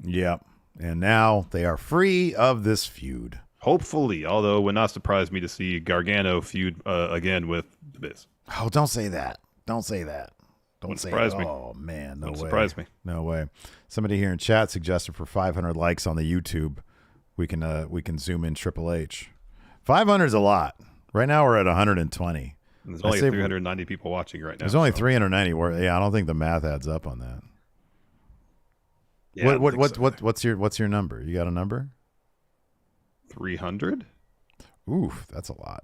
Yep. And now they are free of this feud. Hopefully, although it would not surprise me to see Gargano feud again with The Miz. Oh, don't say that. Don't say that. Don't say surprise me. Oh, man. No way. Surprise me. No way. Somebody here in chat suggested for 500 likes on the YouTube, we can zoom in Triple H. 500 is a lot. Right now we're at 120. There's only 390 people watching right now. There's only 390. I don't think the math adds up on that. Yeah, what's your number? You got a number? 300? Oof, that's a lot.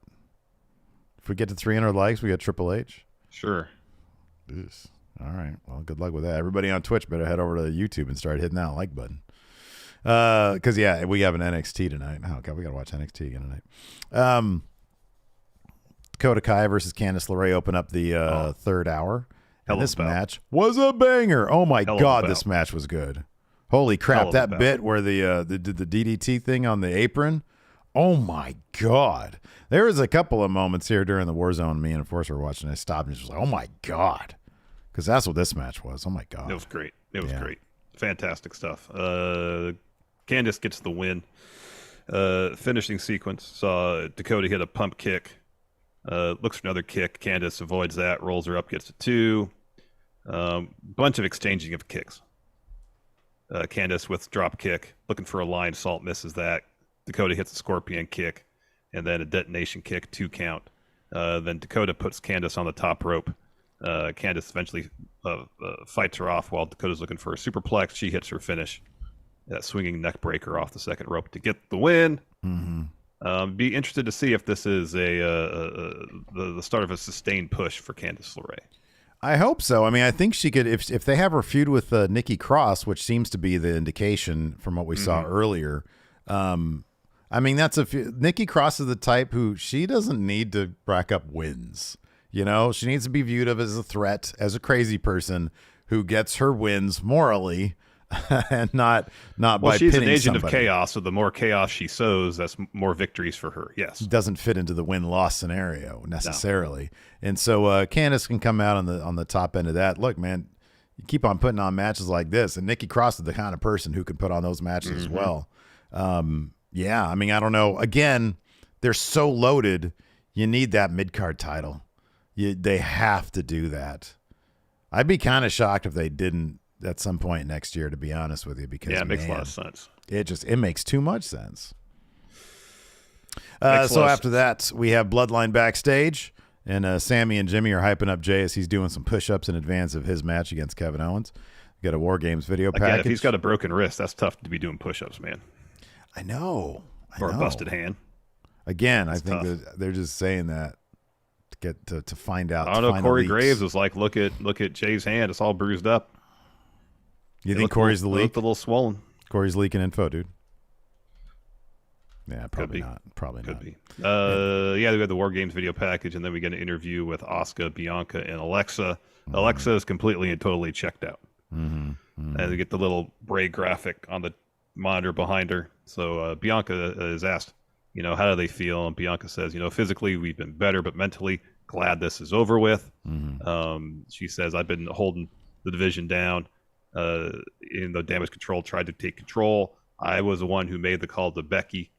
If we get to 300 likes, we got Triple H? Sure. Jeez. All right. Well, good luck with that. Everybody on Twitch better head over to YouTube and start hitting that like button. Because, we have an NXT tonight. Oh, God, we got to watch NXT again tonight. Dakota Kai versus Candice LeRae open up the third hour. And this match was a banger. Oh, my God, this match was good. Holy crap, that bit where the DDT thing on the apron. Oh, my God. There was a couple of moments here during the Warzone. Me and Enforcer were watching. I stopped and just was like, oh, my God. Because that's what this match was. Oh, my God. It was great. It was great. Fantastic stuff. Candice gets the win. Finishing sequence. Saw Dakota hit a pump kick. Looks for another kick. Candice avoids that. Rolls her up. Gets a 2. Bunch of exchanging of kicks. Candice with drop kick. Looking for a line. Salt misses that. Dakota hits a scorpion kick. And then a detonation kick. 2 count. Then Dakota puts Candice on the top rope. Candice eventually fights her off while Dakota's looking for a superplex. She hits her finish. That swinging neck breaker off the second rope to get the win. Be interested to see if this is the start of a sustained push for Candice LeRae. I hope so. I mean, I think she could, if they have her feud with Nikki Cross, which seems to be the indication from what we saw earlier. I mean, Nikki Cross is the type who she doesn't need to rack up wins. You know, she needs to be viewed of as a threat, as a crazy person who gets her wins morally and not by she's pinning an agent somebody. of chaos, so the more chaos she sows, that's more victories for her. Yes. Doesn't fit into the win-loss scenario necessarily. No. And so Candice can come out on the top end of that. Look, man, you keep on putting on matches like this, and Nikki Cross is the kind of person who can put on those matches as well. Yeah, I mean, I don't know. Again, they're so loaded, you need that mid-card title. They have to do that. I'd be kind of shocked if they didn't at some point next year, to be honest with you, because it makes a lot of sense. It makes too much sense. So after that, we have Bloodline backstage, and Sammy and Jimmy are hyping up Jay as he's doing some push-ups in advance of his match against Kevin Owens. We got a WarGames video package. Again, if he's got a broken wrist, that's tough to be doing push-ups, man. I know. Or a busted hand. Again, I think that they're just saying that to get to find out. I don't know. Corey Graves was like, look at Jay's hand. It's all bruised up. You think Corey's the leak? It looked a little swollen. Corey's leaking info, dude. Yeah, probably not. Probably Could not. be. Yeah, we got the WarGames video package, and then we get an interview with Asuka, Bianca, and Alexa. Alexa is completely and totally checked out. And we get the little Bray graphic on the monitor behind her. So Bianca is asked, how do they feel? And Bianca says, physically we've been better, but mentally glad this is over with. She says, I've been holding the division down. In the Damage Control tried to take control. I was the one who made the call to Becky.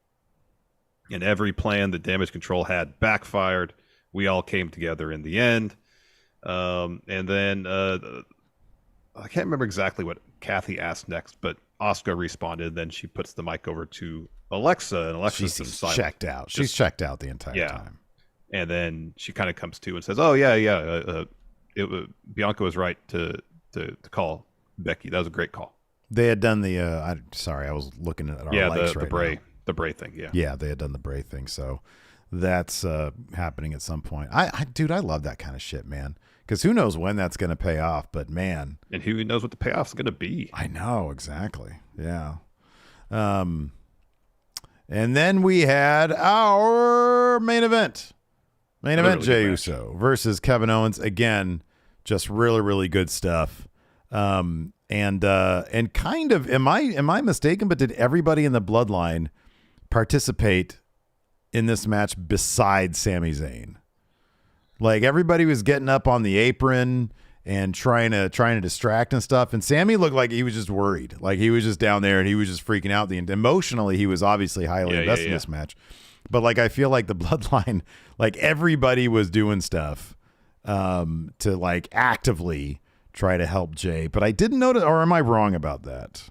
And every plan that Damage Control had backfired. We all came together in the end. And then I can't remember exactly what Kathy asked next, but Asuka responded. Then she puts the mic over to Alexa, and Alexa's just silent. Checked out. She's checked out the entire time. And then she kind of comes to and says, "Oh yeah. Bianca was right to call Becky. That was a great call." They had done the. I was looking at our likes the right Bray, now. The Bray thing. Yeah. Yeah, they had done the Bray thing. So that's happening at some point. Dude, I love that kind of shit, man. Because who knows when that's going to pay off, but man. And who knows what the payoff's going to be. I know, exactly. Yeah. And then we had our main event. Main event, Jey Uso versus Kevin Owens. Again, just really, really good stuff. And kind of, am I mistaken, but did everybody in the Bloodline participate in this match besides Sami Zayn? Like everybody was getting up on the apron and trying to distract and stuff. And Sammy looked like he was just worried. Like he was just down there and he was just freaking out. Emotionally, he was obviously highly invested in this match. But like I feel like the Bloodline, like everybody was doing stuff to like actively try to help Jay. But I didn't notice, or am I wrong about that?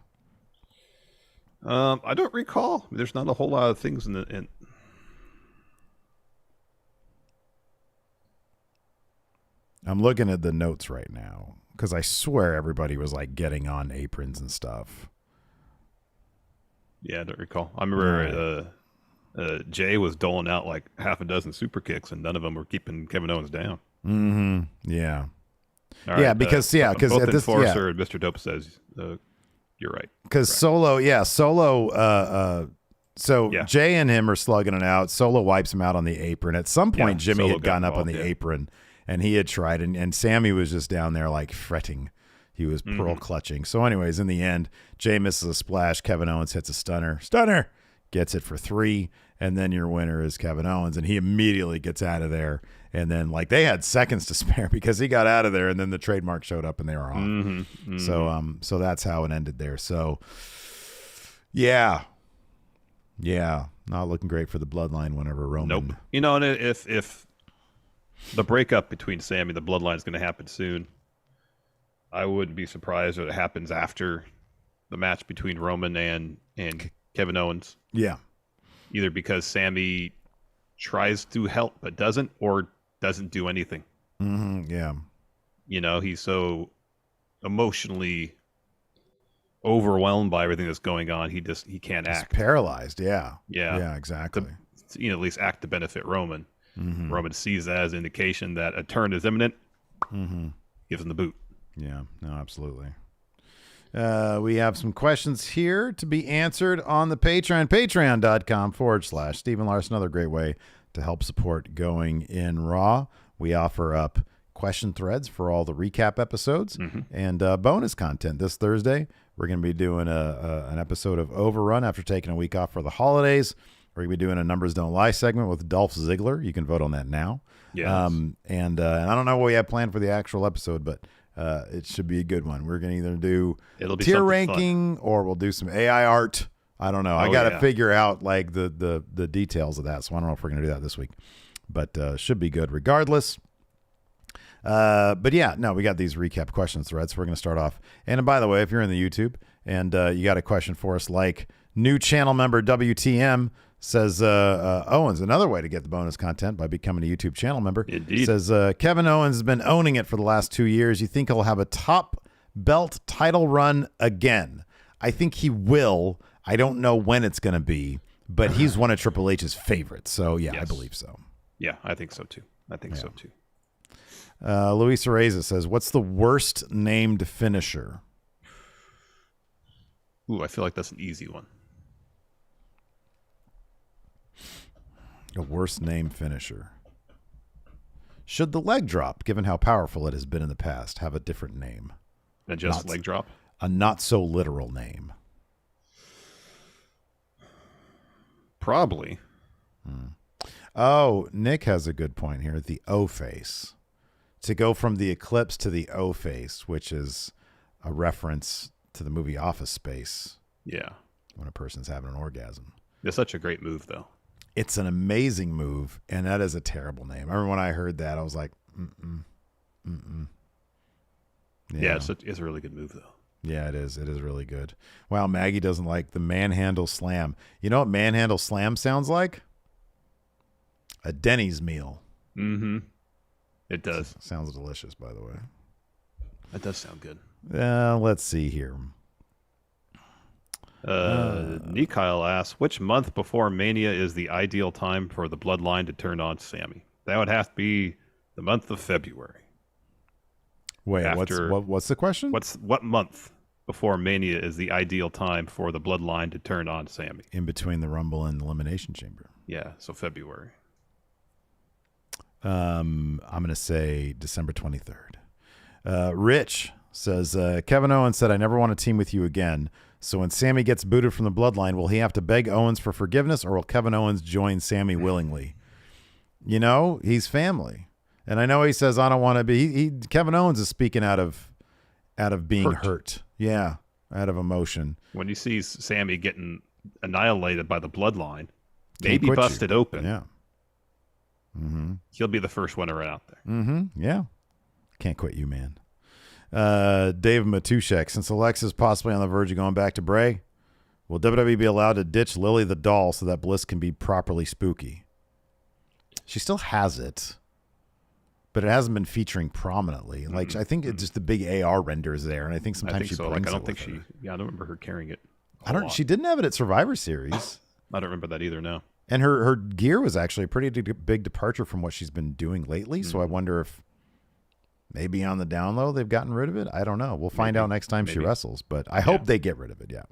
I don't recall. There's not a whole lot of things in I'm looking at the notes right now because I swear everybody was like getting on aprons and stuff. Yeah, I don't recall. I remember Jay was doling out like half a dozen super kicks, and none of them were keeping Kevin Owens down. Yeah. Right, yeah, because both at this Enforcer and Mr. Dope says you're right. Because Solo. So Jay and him are slugging it out. Solo wipes him out on the apron. At some point, Jimmy had gotten up on the apron. And he had tried, and Sammy was just down there like fretting. He was pearl clutching. So anyways, in the end, Jay misses a splash. Kevin Owens hits a stunner. Gets it for 3. And then your winner is Kevin Owens. And he immediately gets out of there. And then like they had seconds to spare because he got out of there. And then the trademark showed up and they were on. So that's how it ended there. So yeah. Not looking great for the Bloodline whenever Roman. Nope. And if the breakup between Sammy and the Bloodline is going to happen soon, I wouldn't be surprised if it happens after the match between Roman and Kevin Owens. Yeah. Either because Sammy tries to help but doesn't, or doesn't do anything. Yeah. He's so emotionally overwhelmed by everything that's going on. He can't act. He's paralyzed. Yeah. Yeah, exactly. At least act to benefit Roman. Roman sees that as indication that a turn is imminent. Gives him the boot. Yeah, no, absolutely. We have some questions here to be answered on the Patreon, patreon.com/Stephen Larson. Another great way to help support Going in Raw. We offer up question threads for all the recap episodes and bonus content. This Thursday, we're going to be doing an episode of Overrun after taking a week off for the holidays. We're going to be doing a Numbers Don't Lie segment with Dolph Ziggler. You can vote on that now. Yes. And I don't know what we have planned for the actual episode, but it should be a good one. We're going to either do tier ranking or we'll do some AI art. I don't know. I got to figure out like the details of that. So I don't know if we're going to do that this week, but should be good regardless. But yeah, no, we got these recap questions threads. So we're going to start off. And by the way, if you're in the YouTube and you got a question for us, like new channel member WTM Says Owens, another way to get the bonus content by becoming a YouTube channel member. Indeed. Says Kevin Owens has been owning it for the last 2 years. You think he'll have a top belt title run again? I think he will. I don't know when it's going to be, but he's one of Triple H's favorites. So, yeah, yes. I believe so. Yeah, I think so, too. So, too. Luis Areza says, what's the worst named finisher? Ooh, I feel like that's an easy one. A worst name finisher. Should the leg drop, given how powerful it has been in the past, have a different name? Than just leg drop? A not so literal name. Probably. Oh, Nick has a good point here. The O face. To go from the eclipse to the O face, which is a reference to the movie Office Space. Yeah. When a person's having an orgasm. It's such a great move, though. It's an amazing move, and that is a terrible name. I remember when I heard that, I was like, Yeah, it's a really good move, though. Yeah, it is. It is really good. Wow, Maggie doesn't like the manhandle slam. You know what manhandle slam sounds like? A Denny's meal. Mm-hmm. It does. Sounds delicious, by the way. That does sound good. Let's see here. Nikyle asks, which month before Mania is the ideal time for the bloodline to turn on Sammy? That would have to be the month of February. Wait, what's the question? What month before Mania is the ideal time for the bloodline to turn on Sammy? In between the Rumble and the Elimination Chamber. Yeah, so February. I'm going to say December 23rd. Rich says, Kevin Owens said, I never want to team with you again. So when Sammy gets booted from the bloodline, will he have to beg Owens for forgiveness, or will Kevin Owens join Sammy willingly? You know, he's family. And I know he says, I don't want to be. Kevin Owens is speaking out of being hurt. Yeah, out of emotion. When he sees Sammy getting annihilated by the bloodline, maybe busted open. Yeah. Mm-hmm. He'll be the first winner out there. Mm-hmm. Yeah. Can't quit you, man. Dave Matushek, since Alexa's possibly on the verge of going back to Bray, will WWE be allowed to ditch Lily the doll so that Bliss can be properly spooky? She still has it, but it hasn't been featuring prominentely. Like, I think it's just the big AR renders there, and I think sometimes she brings I don't it think with she. her. Yeah, I don't remember her carrying it. She didn't have it at Survivor Series. I don't remember that either. No. And her gear was actually a pretty big departure from what she's been doing lately. So I wonder if maybe on the down low they've gotten rid of it. I don't know. We'll find out next time she wrestles, but I hope they get rid of it. Yeah.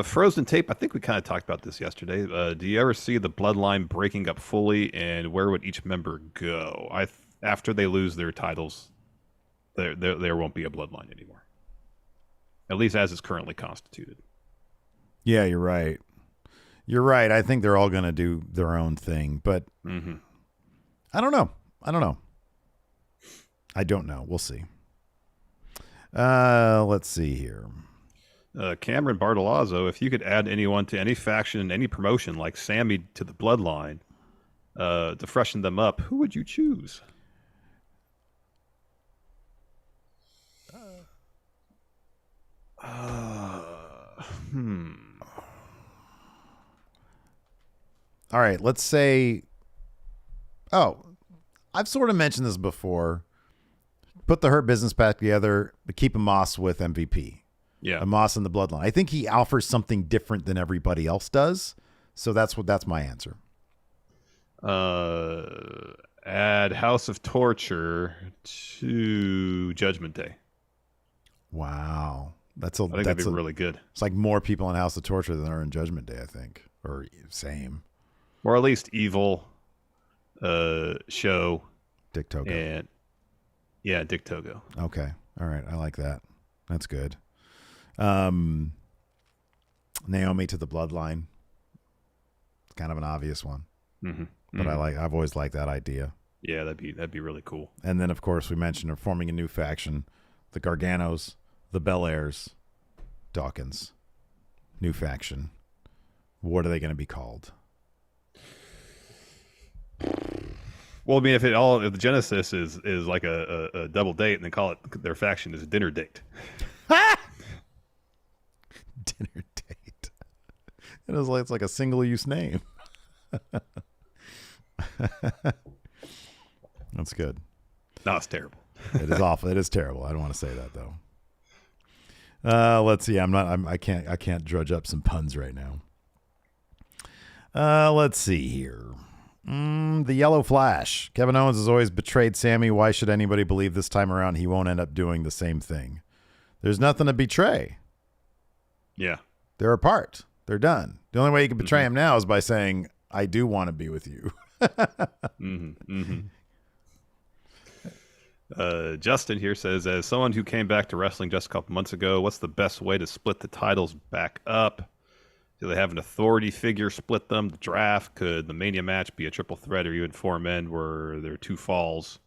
Frozen tape. I think we kind of talked about this yesterday. Do you ever see the bloodline breaking up fully, and where would each member go? After they lose their titles, there won't be a bloodline anymore. At least as it's currently constituted. Yeah, you're right. You're right. I think they're all going to do their own thing, but I don't know. I don't know. We'll see. Let's see here. Cameron Bartolazzo, if you could add anyone to any faction, any promotion, like Sammy to the bloodline, to freshen them up, who would you choose? All right, let's say, I've sort of mentioned this before. Put the Hurt Business back together, but keep Amos with MVP. Yeah. Amos in the bloodline. I think he offers something different than everybody else does. So that's my answer. Add House of Torture to Judgment Day. Wow. I think that'd be really good. It's like more people in House of Torture than are in Judgment Day, I think. Or same. Or at least Evil, Show. Dick Togo. And Dick Togo. Okay. All right. I like that. That's good. Naomi to the bloodline. It's kind of an obvious one. But I've always liked that idea. Yeah, that'd be really cool. And then of course we mentioned forming a new faction, the Garganos, the Belairs, Dawkins. New faction. What are they going to be called? Well, I mean, if the Genesis is like a double date, and they call it their faction is a dinner date. Dinner date. It's like a single-use name. That's good. No, it's terrible. It is awful. It is terrible. I don't want to say that though. Let's see. I can't drudge up some puns right now. Let's see here. The Yellow Flash. Kevin Owens has always betrayed Sammy. Why should anybody believe this time around he won't end up doing the same thing? There's nothing to betray. Yeah. They're apart. They're done. The only way you can betray him now is by saying, I do want to be with you. Justin here says, as someone who came back to wrestling just a couple months ago, what's the best way to split the titles back up? Do they have an authority figure split them? The draft? Could the Mania match be a triple threat or even 4 men where there are 2 falls?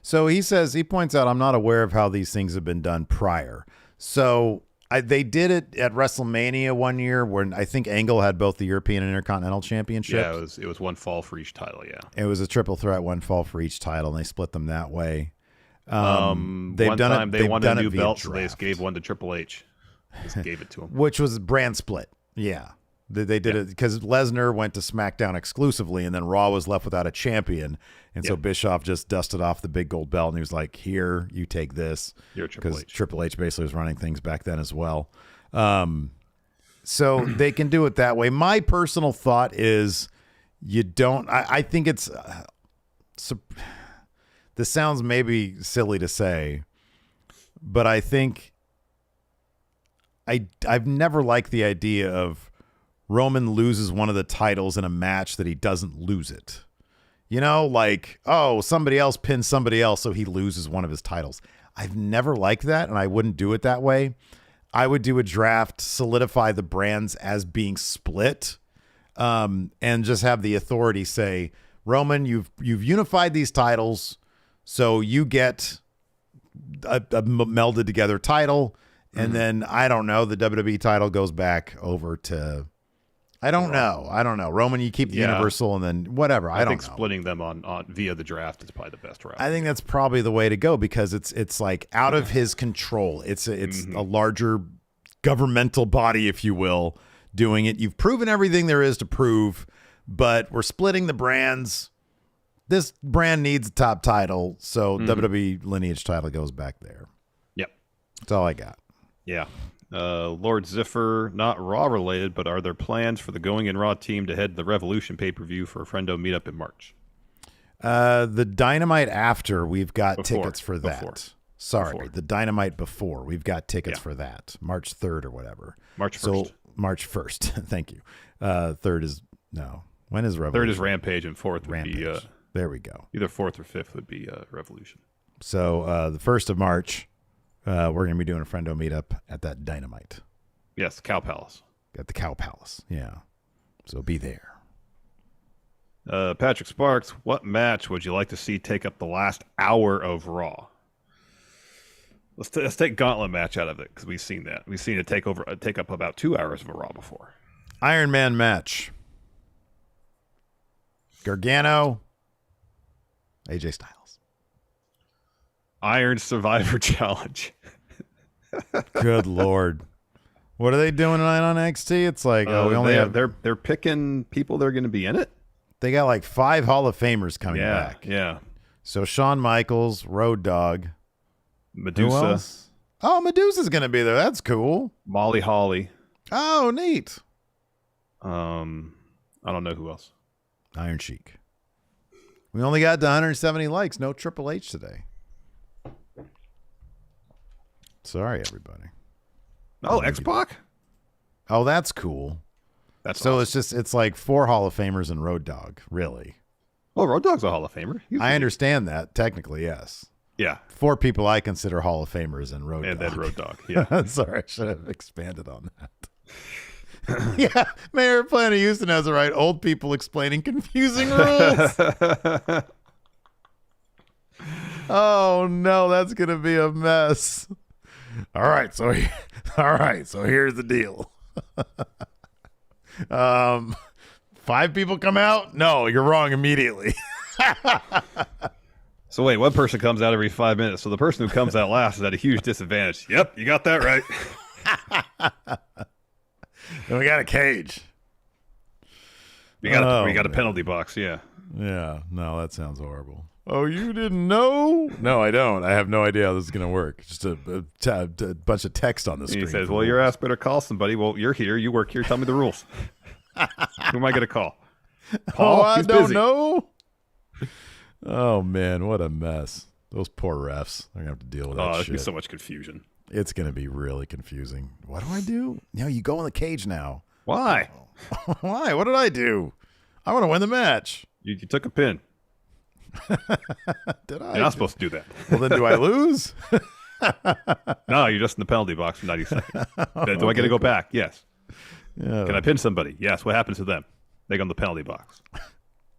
So he points out, I'm not aware of how these things have been done prior. So they did it at WrestleMania one year when I think Angle had both the European and Intercontinental Championships. Yeah, it was 1 fall for each title, yeah. It was a triple threat, 1 fall for each title, and they split them that way. They wanted a new belt, so they just gave one to Triple H. Just gave it to him. Which was brand split. Yeah. They did it because Lesnar went to SmackDown exclusively, and then Raw was left without a champion. And so Bischoff just dusted off the big gold belt, and he was like, here, you take this. Because Triple H basically was running things back then as well. So they can do it that way. My personal thought is you don't – I think it's this sounds maybe silly to say, but I think I've never liked the idea of Roman loses one of the titles in a match that he doesn't lose it. You know, like, oh, somebody else pins somebody else, so he loses one of his titles. I've never liked that, and I wouldn't do it that way. I would do a draft, solidify the brands as being split, and just have the authority say, Roman, you've unified these titles, so you get a melded together title, and then, I don't know, the WWE title goes back over to... I don't know. Roman, you keep the Universal and then whatever. I don't know. Splitting them on via the draft is probably the best route. I think that's probably the way to go because it's like out of his control. It's a larger governmental body, if you will, doing it. You've proven everything there is to prove, but we're splitting the brands. This brand needs a top title, so WWE lineage title goes back there. Yep. That's all I got. Yeah. Lord Ziffer, not Raw related, but are there plans for the Going in Raw team to head the Revolution pay-per-view for a Friendo meetup in March? The Dynamite after, we've got tickets for that. Before. The Dynamite before, we've got tickets for that. March 3rd or whatever. March 1st. So March 1st. Thank you. 3rd is, no. When is Revolution? 3rd is Rampage and 4th would be... there we go. Either 4th or 5th would be Revolution. So the 1st of March... we're going to be doing a Friendo meetup at that Dynamite. Yes, Cow Palace. At the Cow Palace, yeah. So be there. Patrick Sparks, what match would you like to see take up the last hour of Raw? Let's take Gauntlet match out of it because we've seen that. We've seen it take up about 2 hours of a Raw before. Iron Man match. Gargano, AJ Styles. Iron Survivor Challenge. Good Lord. What are they doing tonight on NXT? It's like, we only have... They're picking people that are going to be in it? They got like 5 Hall of Famers coming back. Yeah. So Shawn Michaels, Road Dogg. Medusa. Oh, Medusa's going to be there. That's cool. Molly Holly. Oh, neat. I don't know who else. Iron Sheik. We only got to 170 likes. No Triple H today. Sorry, everybody. Oh, X-Pac? Oh, that's cool. That's so awesome. It's like 4 Hall of Famers and Road Dogg, really. Well, Road Dogg's a Hall of Famer. I understand that, technically, yes. Yeah. 4 people I consider Hall of Famers and Road Dogg. And then Road Dogg, yeah. Sorry, I should have expanded on that. Yeah, Mayor of Planet Houston has it right. Old people explaining confusing rules. Oh, no, that's going to be a mess. All right, so here's the deal. 5 people come out? No, you're wrong immediately. So wait, one person comes out every 5 minutes. So the person who comes out last is at a huge disadvantage. Yep, you got that right. And we got a cage. We got a penalty box, yeah. Yeah, no, that sounds horrible. Oh, you didn't know? No, I don't. I have no idea how this is going to work. Just a bunch of text on the screen. He says, well, your ass better call somebody. Well, you're here. You work here. Tell me the rules. Who am I going to call? Paul? I He's don't busy. know. Oh, man, what a mess. Those poor refs. They're going to have to deal with that There's shit. going to be so much confusion. It's going to be really confusing. What do I do? No, you go in the cage now. Why? Why? What did I do? I want to win the match. You took a pin. Did I? You're not supposed to do that. Well, then do I lose? No, you're just in the penalty box for 90 seconds. Do I get to go back? Yes. Yeah. Can I pin somebody? Yes. What happens to them? They go in the penalty box.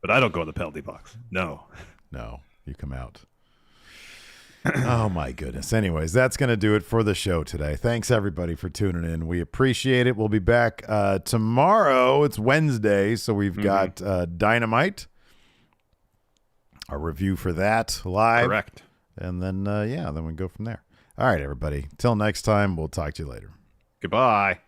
But I don't go in the penalty box. No. No, you come out. Oh, my goodness. Anyways, that's going to do it for the show today. Thanks, everybody, for tuning in. We appreciate it. We'll be back tomorrow. It's Wednesday, so we've got Dynamite, a review for that live. Correct. And then, then we go from there. All right, everybody. Till next time, we'll talk to you later. Goodbye.